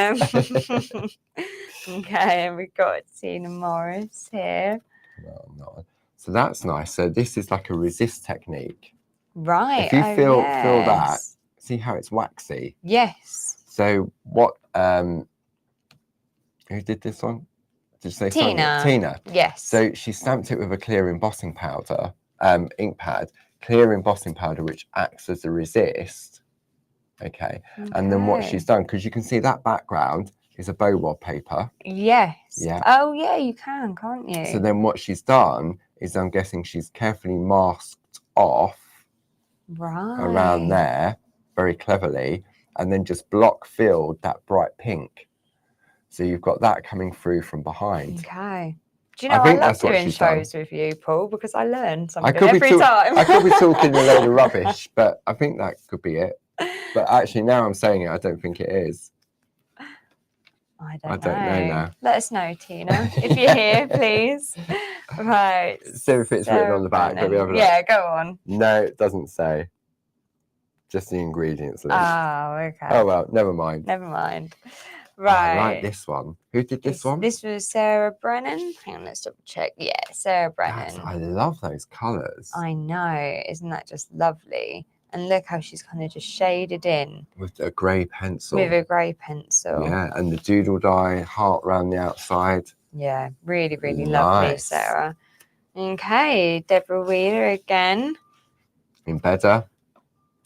Speaker 2: Okay, and we've got Tina Morris here.
Speaker 1: No, not. So that's nice. So this is like a resist technique.
Speaker 2: Right.
Speaker 1: If you feel that, see how it's waxy?
Speaker 2: Yes.
Speaker 1: So what, who did this one? Did you say
Speaker 2: Tina?
Speaker 1: Tina.
Speaker 2: Yes.
Speaker 1: So she stamped it with a clear embossing powder, ink pad, clear embossing powder, which acts as a resist. Okay. And then what she's done, because you can see that background is a bow wallpaper.
Speaker 2: Yes.
Speaker 1: Yeah.
Speaker 2: Oh, yeah, you can, can't you?
Speaker 1: So then what she's done is, I'm guessing she's carefully masked off around there very cleverly, and then just block filled that bright pink. So you've got that coming through from behind.
Speaker 2: Okay. Do you know,
Speaker 1: I
Speaker 2: I
Speaker 1: think
Speaker 2: love
Speaker 1: that's what
Speaker 2: doing
Speaker 1: she's done.
Speaker 2: shows with you, Paul, because I learn
Speaker 1: I
Speaker 2: something
Speaker 1: could be
Speaker 2: every
Speaker 1: talk-
Speaker 2: time.
Speaker 1: I could be talking a load of rubbish, but I think that could be it. But actually, now I'm saying it, I don't think it is.
Speaker 2: I
Speaker 1: I
Speaker 2: don't
Speaker 1: don't know now.
Speaker 2: Let us know, Tina, if you're here, please. Right.
Speaker 1: See if it's written on the back. Let me have a look.
Speaker 2: Yeah, go on.
Speaker 1: No, it doesn't say. Just the ingredients list.
Speaker 2: Oh, okay.
Speaker 1: Oh well, never mind.
Speaker 2: Never mind.
Speaker 1: Oh,
Speaker 2: Right.
Speaker 1: I like this one. Who did this one?
Speaker 2: This was Sarah Brennan. Hang on, let's double check. Yeah, Sarah Brennan.
Speaker 1: I love those colours.
Speaker 2: I know. Isn't that just lovely? And look how she's kind of just shaded in.
Speaker 1: With a grey pencil.
Speaker 2: With a grey pencil.
Speaker 1: Yeah, and the doodle die heart around the outside.
Speaker 2: Yeah, really, really lovely, Sarah. Okay, Deborah Wheeler again.
Speaker 1: In better.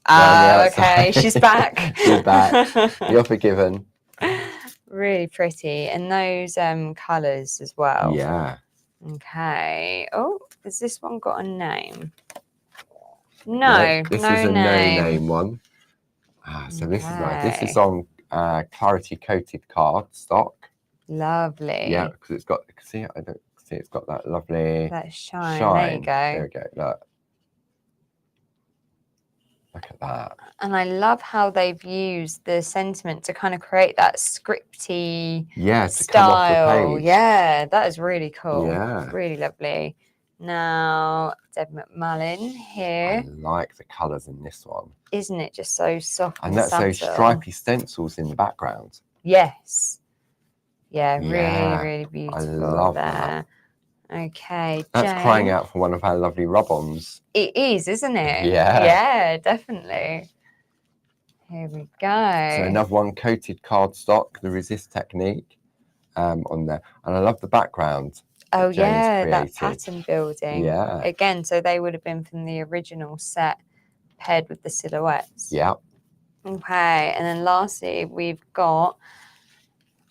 Speaker 2: Okay, she's back.
Speaker 1: She's back. You're forgiven.
Speaker 2: Really pretty. And those colours as well.
Speaker 1: Yeah.
Speaker 2: Okay. Oh, has this one got a name? No,
Speaker 1: this
Speaker 2: no
Speaker 1: is a
Speaker 2: name.
Speaker 1: no name one. So
Speaker 2: Okay.
Speaker 1: this is on clarity coated card stock.
Speaker 2: Lovely.
Speaker 1: Yeah, because it's got, see, I don't see, it's got that lovely
Speaker 2: that shine. There you go.
Speaker 1: There we go. Look at that.
Speaker 2: And I love how they've used the sentiment to kind of create that scripty
Speaker 1: to come off the page.
Speaker 2: Yeah, that is really cool.
Speaker 1: Yeah.
Speaker 2: Really lovely. Now, Deb McMullen here.
Speaker 1: I like the colours in this one.
Speaker 2: Isn't it just so soft
Speaker 1: and that's those stripy stencils in the background.
Speaker 2: Yes. Yeah, really, really beautiful.
Speaker 1: I love
Speaker 2: that. Okay,
Speaker 1: that's
Speaker 2: Jane.
Speaker 1: crying out for one of our lovely rub-ons.
Speaker 2: It is, isn't it?
Speaker 1: Yeah.
Speaker 2: Yeah, definitely. Here we go.
Speaker 1: So another one, coated cardstock, the resist technique on there. And I love the background.
Speaker 2: Oh yeah, that pattern building.
Speaker 1: Yeah.
Speaker 2: Again, so they would have been from the original set paired with the silhouettes.
Speaker 1: Yeah.
Speaker 2: Okay, and then lastly we've got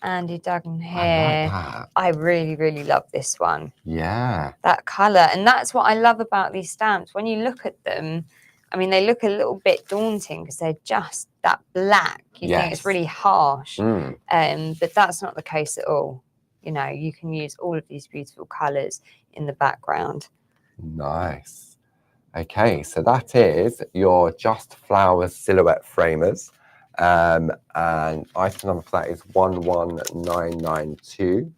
Speaker 2: Andy Duggan here.
Speaker 1: I like that.
Speaker 2: I really, really love this one.
Speaker 1: Yeah.
Speaker 2: That colour. And that's what I love about these stamps. When you look at them, I mean, they look a little bit daunting because they're just that black. You think it's really harsh. But that's not the case at all. You know, you can use all of these beautiful colours in the background.
Speaker 1: Nice. Okay, so that is your Just Flowers silhouette framers. And item number for that is 11992.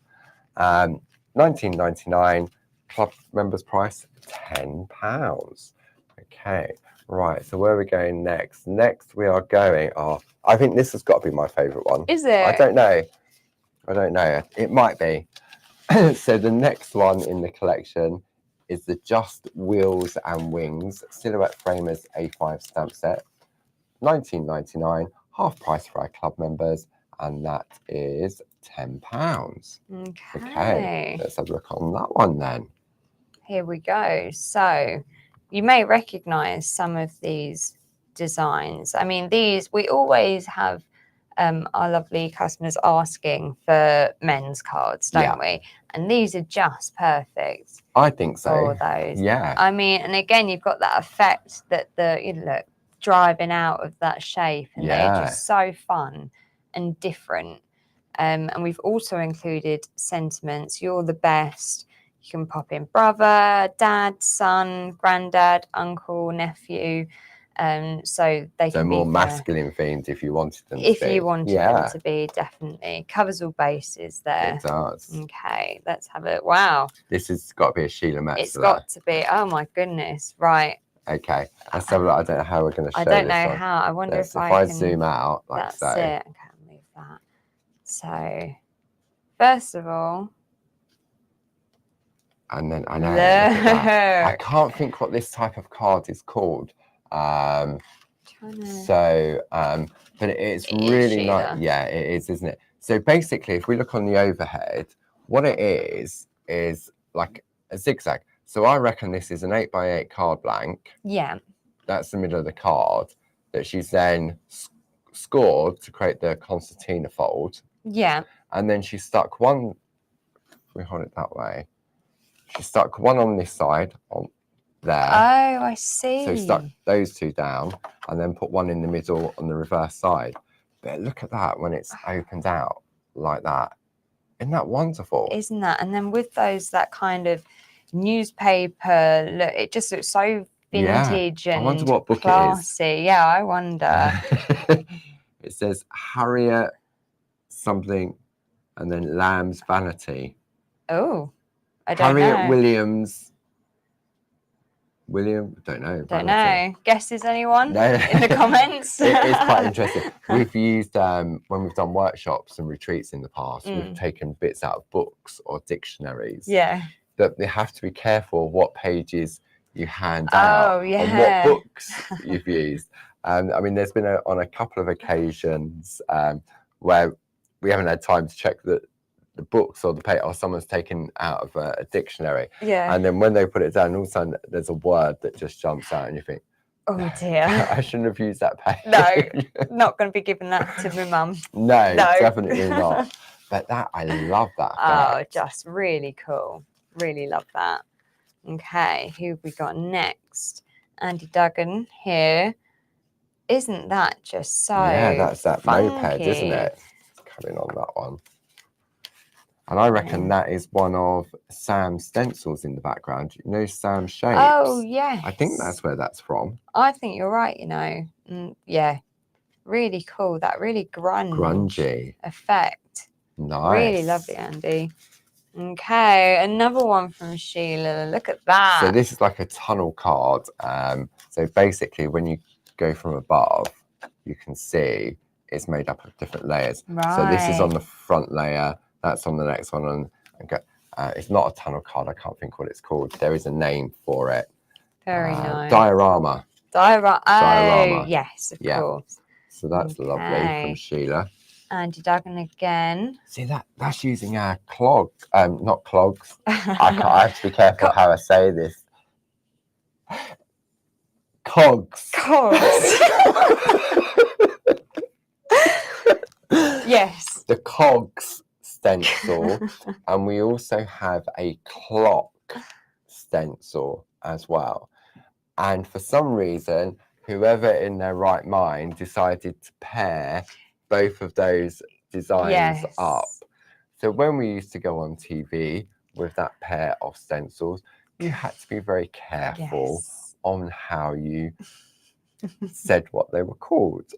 Speaker 1: 19.99. Club members price £10. Okay, right. So where are we going next? Next we are going. Oh, I think this has got to be my favourite one.
Speaker 2: Is it?
Speaker 1: I don't know. It might be. So the next one in the collection is the Just Wheels and Wings Silhouette Framers A5 stamp set. 19.99. Half price for our club members, and that is £10. Okay, let's have a look on that one then.
Speaker 2: Here we go. So you may recognize some of these designs. I mean, these, we always have our lovely customers asking for men's cards, don't we? And these are just perfect.
Speaker 1: I think so.
Speaker 2: For those.
Speaker 1: Yeah.
Speaker 2: I mean, and again, you've got that effect that look, driving out of that shape, and they're just so fun and different. And we've also included sentiments. You're the best. You can pop in brother, dad, son, granddad, uncle, nephew. So they can be
Speaker 1: more masculine themed if you wanted them to be.
Speaker 2: If you wanted them to be, definitely. Covers all bases there.
Speaker 1: It does.
Speaker 2: Okay, let's have it. Wow.
Speaker 1: This has got to be a Sheila Metz.
Speaker 2: It's got to be. Oh my goodness. Right.
Speaker 1: Okay, let's have a look. I don't know how we're going to show this.
Speaker 2: I don't know how. I wonder if I can
Speaker 1: zoom out like
Speaker 2: that's
Speaker 1: so.
Speaker 2: It. Okay, I'll move that. So, first of all,
Speaker 1: and then I know. Look at that. I can't think what this type of card is called. But it's really nice. Yeah, it is, isn't it? So basically, if we look on the overhead, what it is like a zigzag. So I reckon this is an 8x8 card blank.
Speaker 2: Yeah.
Speaker 1: That's the middle of the card that she's then scored to create the concertina fold.
Speaker 2: Yeah.
Speaker 1: And then she stuck one, if we hold it that way, she stuck one on this side, on there.
Speaker 2: Oh, I see.
Speaker 1: So stuck those two down and then put one in the middle on the reverse side. But look at that when it's opened out like that. Isn't that wonderful?
Speaker 2: Isn't that? And then with those, that kind of newspaper look, it just looks so vintage
Speaker 1: I
Speaker 2: and
Speaker 1: wonder what book
Speaker 2: classy. Yeah, I wonder.
Speaker 1: It says Harriet something and then Lamb's Vanity.
Speaker 2: Oh, I don't
Speaker 1: Harriet
Speaker 2: know.
Speaker 1: Don't know.
Speaker 2: Don't know. Guesses, anyone?
Speaker 1: No.
Speaker 2: In the comments?
Speaker 1: It is quite interesting. We've used, when we've done workshops and retreats in the past, we've taken bits out of books or dictionaries.
Speaker 2: Yeah.
Speaker 1: But they have to be careful what pages you hand out and what books you've used. I mean, there's been on a couple of occasions where we haven't had time to check the books or the page, or someone's taken out of a dictionary.
Speaker 2: Yeah.
Speaker 1: And then when they put it down, all of a sudden there's a word that just jumps out and you think,
Speaker 2: oh dear.
Speaker 1: I shouldn't have used that page.
Speaker 2: No, not going to be giving that to my mum.
Speaker 1: No, definitely not. But I love that effect.
Speaker 2: Oh, just really cool. Really love that. Okay, who have we got next? Andy Duggan here. Isn't that just so
Speaker 1: that's that
Speaker 2: funky?
Speaker 1: moped, isn't it? It's coming on that one. And I reckon that is one of Sam's stencils in the background. You know Sam's shapes?
Speaker 2: Oh, yes.
Speaker 1: I think that's where that's from.
Speaker 2: I think you're right, you know. Yeah, really cool. That really grungy effect.
Speaker 1: Nice.
Speaker 2: Really lovely, Andy. Okay, another one from Sheila. Look at that.
Speaker 1: So this is like a tunnel card. So basically, when you go from above, you can see it's made up of different layers.
Speaker 2: Right.
Speaker 1: So this is on the front layer. That's on the next one. It's not a tunnel card. I can't think what it's called. There is a name for it.
Speaker 2: Very nice.
Speaker 1: Diorama.
Speaker 2: Diorama.
Speaker 1: Diorama.
Speaker 2: Yes, of course.
Speaker 1: So that's lovely from Sheila.
Speaker 2: Andy Duggan again.
Speaker 1: See that's using our clog. Not clogs. I have to be careful how I say this. Cogs.
Speaker 2: Yes.
Speaker 1: The cogs stencil, and we also have a clock stencil as well. And for some reason, whoever in their right mind decided to pair both of those designs up. So when we used to go on TV with that pair of stencils, you had to be very careful on how you said what they were called.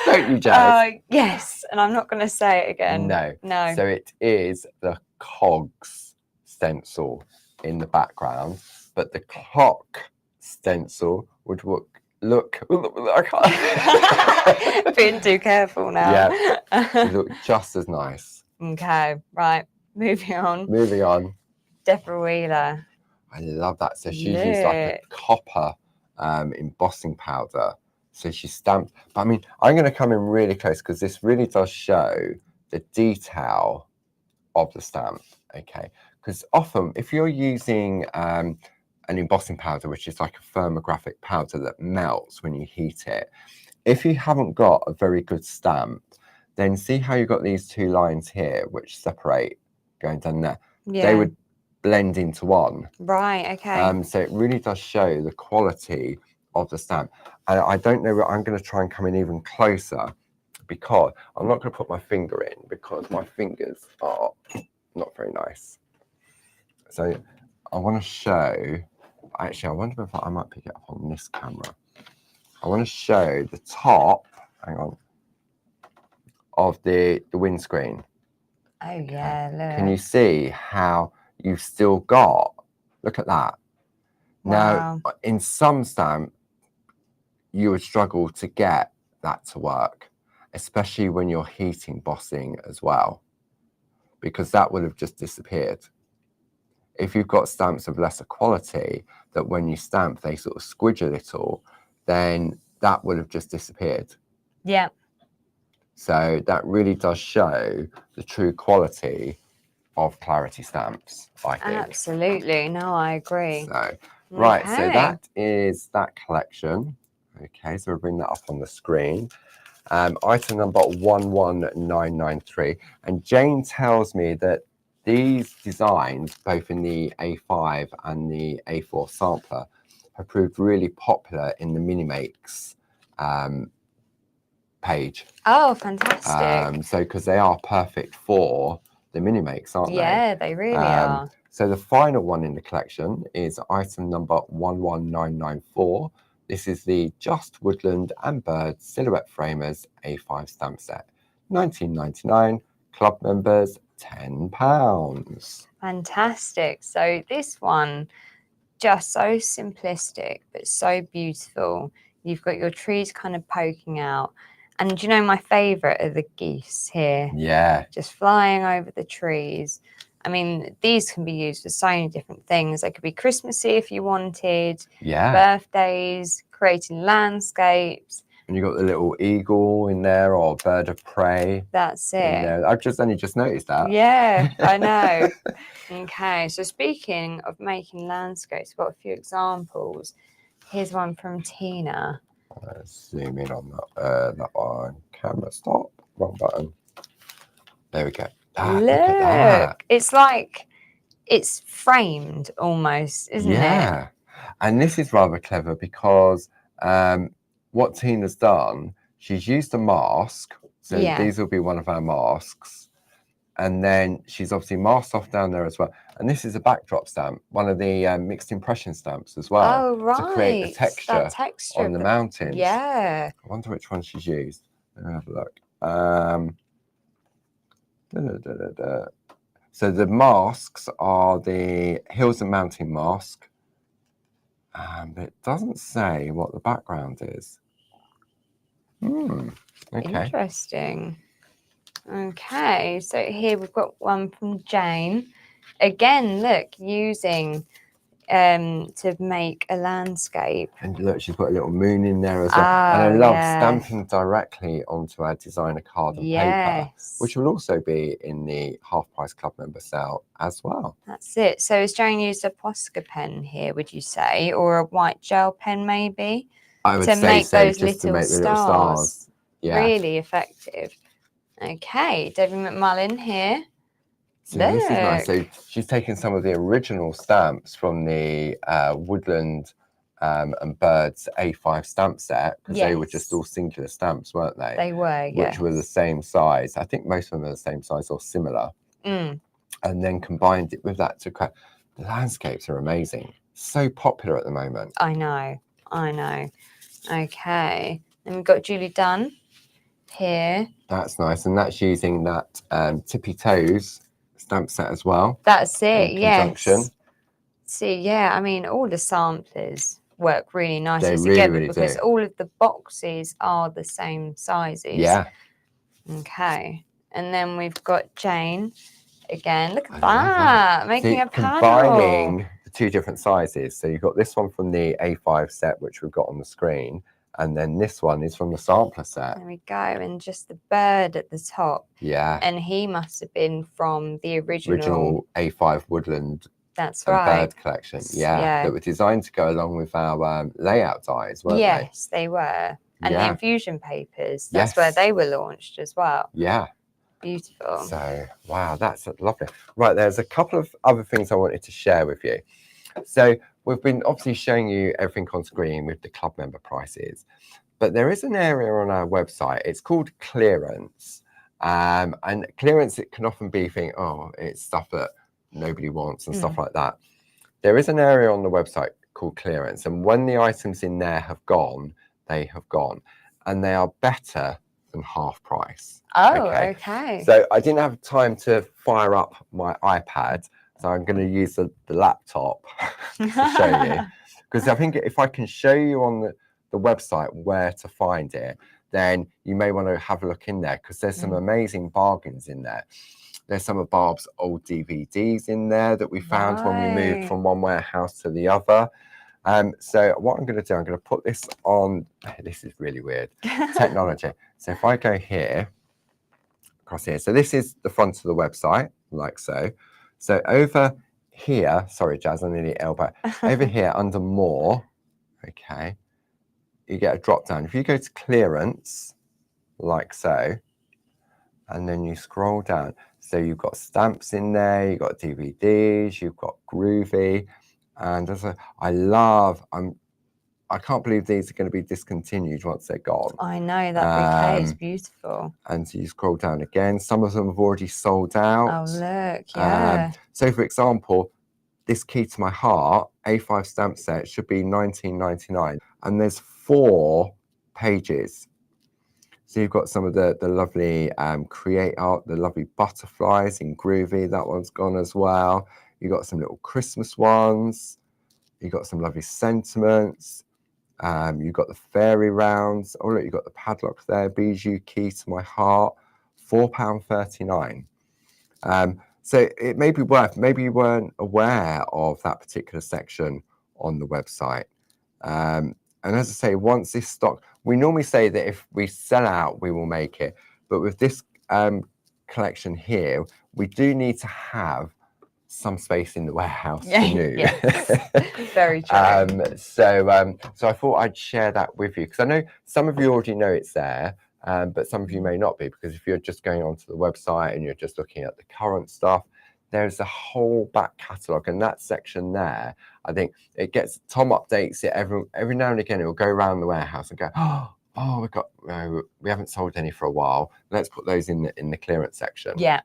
Speaker 1: Don't you, Jazz?
Speaker 2: Yes, and I'm not going to say it again.
Speaker 1: No. So it is the cogs stencil in the background, but the clock stencil would look I can't.
Speaker 2: Being too careful now.
Speaker 1: Yeah, look just as nice.
Speaker 2: Okay, right. Moving on. Deborah Wheeler.
Speaker 1: I love that. So she used like a copper embossing powder. So she stamped. But I mean, I'm going to come in really close because this really does show the detail of the stamp. Okay, because often if you're using an embossing powder, which is like a thermographic powder that melts when you heat it, if you haven't got a very good stamp, then see how you've got these two lines here which separate going down there. They would blend into one.
Speaker 2: Right, okay.
Speaker 1: So it really does show the quality of the stamp. And I don't know, I'm going to try and come in even closer because I'm not going to put my finger in because my fingers are not very nice. So I want to show, actually I wonder if I might pick it up on this camera. I want to show the top, hang on, of the windscreen.
Speaker 2: Oh yeah, look.
Speaker 1: Can you see how you've still got, look at that.
Speaker 2: Wow.
Speaker 1: Now, in some stamp, you would struggle to get that to work, especially when you're heat embossing as well, because that would have just disappeared. If you've got stamps of lesser quality that when you stamp, they sort of squidge a little, then that would have just disappeared.
Speaker 2: Yeah.
Speaker 1: So that really does show the true quality of Clarity stamps, I think.
Speaker 2: Absolutely. No, I agree.
Speaker 1: So, right, so that is that collection. Okay, so we'll bring that up on the screen. Item number 11993. And Jane tells me that these designs, both in the A5 and the A4 sampler, have proved really popular in the mini makes page.
Speaker 2: Oh, fantastic.
Speaker 1: So because they are perfect for the mini makes, aren't they?
Speaker 2: Yeah, they really are.
Speaker 1: So the final one in the collection is item number 11994. This is the Just Woodland and Bird Silhouette Framers A5 stamp set. 19.99. Club members, £10.
Speaker 2: Fantastic. So this one, just so simplistic, but so beautiful. You've got your trees kind of poking out. And you know, my favourite are the geese here.
Speaker 1: Yeah.
Speaker 2: Just flying over the trees. I mean, these can be used for so many different things. They could be Christmassy if you wanted.
Speaker 1: Yeah.
Speaker 2: Birthdays, creating landscapes.
Speaker 1: And you got the little eagle in there, or bird of prey.
Speaker 2: That's
Speaker 1: In
Speaker 2: it.
Speaker 1: there. I've only just noticed that.
Speaker 2: Yeah, I know. Okay, so speaking of making landscapes, we've got a few examples. Here's one from Tina.
Speaker 1: Let's zoom in on that one. Camera stop. Wrong button. There we go.
Speaker 2: Look,
Speaker 1: look at that.
Speaker 2: it's like it's framed almost, isn't it?
Speaker 1: Yeah. And this is rather clever because what Tina's done, she's used a mask. So these will be one of our masks. And then she's obviously masked off down there as well. And this is a backdrop stamp, one of the mixed impression stamps as well.
Speaker 2: Oh, right.
Speaker 1: To create the texture,
Speaker 2: that texture
Speaker 1: on the mountains.
Speaker 2: Yeah.
Speaker 1: I wonder which one she's used. Let me have a look. So the masks are the Hills and Mountain mask. But it doesn't say what the background is. Okay.
Speaker 2: Interesting. Okay, so here we've got one from Jane. Again, look, using to make a landscape.
Speaker 1: And look, she's put a little moon in there as well. And I love stamping directly onto our designer card and paper, which will also be in the Half Price Club member sale as well.
Speaker 2: That's it. So has Jane used a Posca pen here, would you say, or a white gel pen maybe?
Speaker 1: I would say
Speaker 2: make
Speaker 1: so,
Speaker 2: those
Speaker 1: just to make the
Speaker 2: little
Speaker 1: little stars. Yeah.
Speaker 2: Really effective. Okay, Debbie McMullen here.
Speaker 1: So this is nice. So she's taken some of the original stamps from the Woodland and Birds A5 stamp set, because they were just all singular stamps, weren't they?
Speaker 2: They were, yes.
Speaker 1: Which were the same size. I think most of them are the same size or similar. And then combined it with that to create. The landscapes are amazing. So popular at the moment.
Speaker 2: I know. Okay. And we've got Julie Dunn here.
Speaker 1: That's nice. And that's using that Tippy Toes stamp set as well.
Speaker 2: That's it,
Speaker 1: yes.
Speaker 2: See, yeah, I mean, all the samplers work really nicely
Speaker 1: they
Speaker 2: together
Speaker 1: really
Speaker 2: because
Speaker 1: do.
Speaker 2: all of the boxes are the same sizes.
Speaker 1: Yeah.
Speaker 2: Okay. And then we've got Jane again. Look at that, making a panel.
Speaker 1: Combining the two different sizes. So you've got this one from the A5 set, which we've got on the screen. And then this one is from the sampler set.
Speaker 2: There we go. And just the bird at the top.
Speaker 1: Yeah.
Speaker 2: And he must have been from the original
Speaker 1: A5 Woodland
Speaker 2: That's
Speaker 1: and
Speaker 2: right.
Speaker 1: Bird collection. Yeah. That were designed to go along with our layout dies, weren't they?
Speaker 2: Yes, they were. And the infusion papers. That's where they were launched as well.
Speaker 1: Yeah.
Speaker 2: Beautiful.
Speaker 1: So, wow, that's lovely. Right, there's a couple of other things I wanted to share with you. So we've been obviously showing you everything on screen with the club member prices, but there is an area on our website. It's called clearance. And clearance, it can often be it's stuff that nobody wants and stuff like that. There is an area on the website called clearance. And when the items in there have gone, they have gone. And they are better than half price.
Speaker 2: Oh, okay.
Speaker 1: So I didn't have time to fire up my iPad. So I'm going to use the laptop to show you. Because I think if I can show you on the website where to find it, then you may want to have a look in there, because there's some amazing bargains in there. There's some of Barb's old DVDs in there that we found when we moved from one warehouse to the other. So what I'm going to do, I'm going to put this on. This is really weird technology. So if I go here, across here. So this is the front of the website, like so. So over here, sorry, Jazz, I nearly elbow. Over here under more, okay, you get a drop down. If you go to clearance, like so, and then you scroll down. So you've got stamps in there, you've got DVDs, you've got Groovy. And I I can't believe these are going to be discontinued once they're gone.
Speaker 2: I know, that bouquet is beautiful.
Speaker 1: And so you scroll down again. Some of them have already sold out.
Speaker 2: Oh, look, yeah.
Speaker 1: So, for example, this Key to My Heart A5 stamp set should be $19.99, and there's 4 pages. So you've got some of the lovely create art, the lovely butterflies in Groovy. That one's gone as well. You've got some little Christmas ones. You've got some lovely sentiments. You've got the fairy rounds. Oh, look, you've got the padlock there. Bijou Key to My Heart, £4.39. So it may be worth, maybe you weren't aware of that particular section on the website. And as I say, once this stock, we normally say that if we sell out, we will make it. But with this collection here, we do need to have some space in the warehouse for new.
Speaker 2: Yes, very true.
Speaker 1: So I thought I'd share that with you, because I know some of you already know it's there, but some of you may not be, because if you're just going onto the website and you're just looking at the current stuff, there's a whole back catalogue, and that section there, I think it gets, Tom updates it every now and again. It will go around the warehouse and go, oh, we haven't sold any for a while. Let's put those in the clearance section.
Speaker 2: Yeah.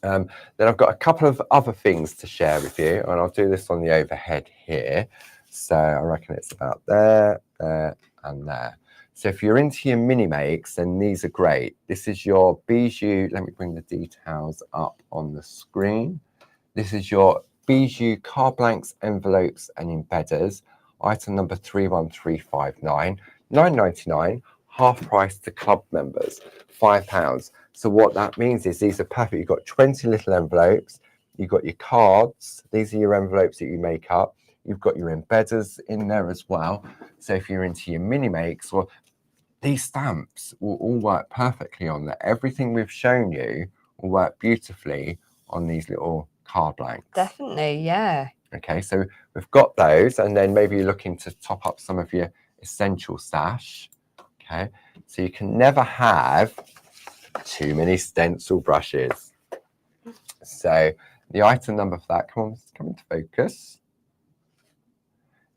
Speaker 1: Then I've got a couple of other things to share with you, and I'll do this on the overhead here. So I reckon it's about there, there, and there. So if you're into your mini makes, then these are great. This is your Bijou. Let me bring the details up on the screen. This is your Bijou card blanks, envelopes, and embedders. Item number 31359, £9.99, half price to club members, £5. So what that means is these are perfect. You've got 20 little envelopes. You've got your cards. These are your envelopes that you make up. You've got your embedders in there as well. So if you're into your mini makes, well, these stamps will all work perfectly on there. Everything we've shown you will work beautifully on these little card blanks.
Speaker 2: Definitely, yeah.
Speaker 1: Okay, so we've got those, and then maybe you're looking to top up some of your essential stash. Okay, so you can never have too many stencil brushes. So the item number for that, come into focus.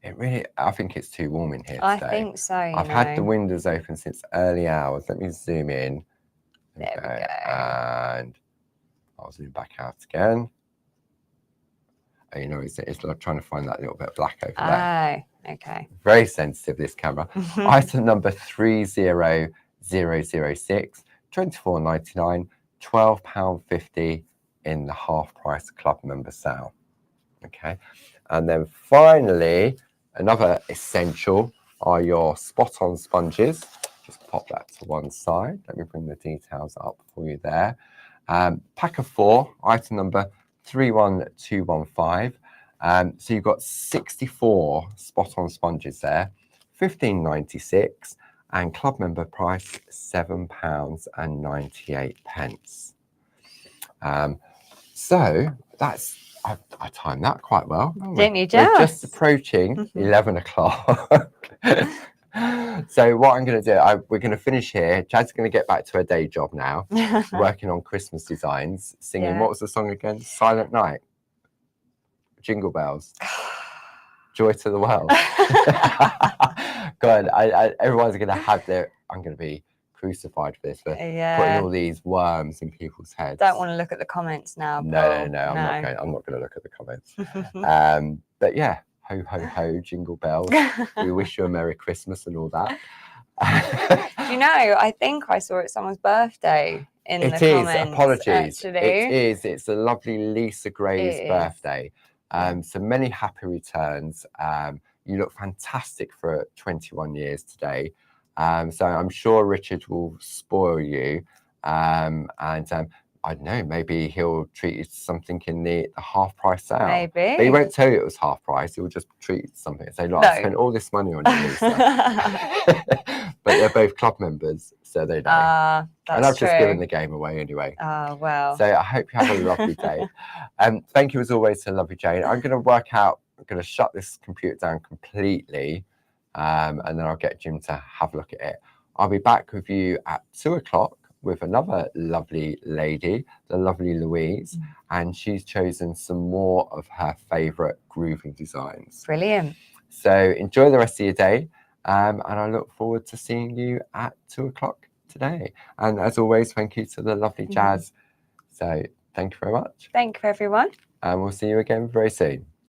Speaker 1: It really, I think it's too warm in here today.
Speaker 2: I think so.
Speaker 1: I've had the windows open since early hours. Let me zoom in.
Speaker 2: There we go.
Speaker 1: And I'll zoom back out again. Oh, you know, it's like trying to find that little bit of black over there.
Speaker 2: Oh, okay.
Speaker 1: Very sensitive, this camera. Item number 30006, £24.99, £12.50 in the half price club member sale. Okay, and then finally, another essential are your spot on sponges. Just pop that to one side. Let me bring the details up for you there. Pack of 4, item number 31215. So you've got 64 spot on sponges there, £15.96, and club member price £7.98. So that's, I timed that quite well.
Speaker 2: Didn't you
Speaker 1: We're just approaching 11 o'clock. So what I'm going to do, we're going to finish here. Jad's going to get back to her day job now, working on Christmas designs, singing, what was the song again? Silent Night. Jingle Bells. Joy to the World. God, everyone's going to have their, I'm going to be crucified for this, for putting all these worms in people's heads.
Speaker 2: Don't want to look at the comments now,
Speaker 1: No, I'm not going to look at the comments. But yeah, ho, ho, ho, jingle bells. We wish you a Merry Christmas and all that.
Speaker 2: You know, I think I saw it's someone's birthday in the comments.
Speaker 1: Apologies.
Speaker 2: Actually.
Speaker 1: It is. It's the lovely Lisa Gray's birthday. So many happy returns. You look fantastic for 21 years today. So I'm sure Richard will spoil you. I don't know, maybe he'll treat you to something in the half price sale.
Speaker 2: Maybe.
Speaker 1: But he won't tell you it was half price. He'll just treat you to something and say, look, I spent all this money on you, Lisa. But they're both club members, so they know. And I've just given the game away anyway.
Speaker 2: Oh, well.
Speaker 1: So I hope you have a lovely day. Thank you as always to Lovely Jane. I'm going to shut this computer down completely, and then I'll get Jim to have a look at it. I'll be back with you at 2 o'clock with another lovely lady, the lovely Louise, and she's chosen some more of her favourite groovy designs.
Speaker 2: Brilliant.
Speaker 1: So enjoy the rest of your day, and I look forward to seeing you at 2 o'clock today. And as always, thank you to the lovely Jazz. So thank you very much.
Speaker 2: Thank you, everyone.
Speaker 1: And we'll see you again very soon.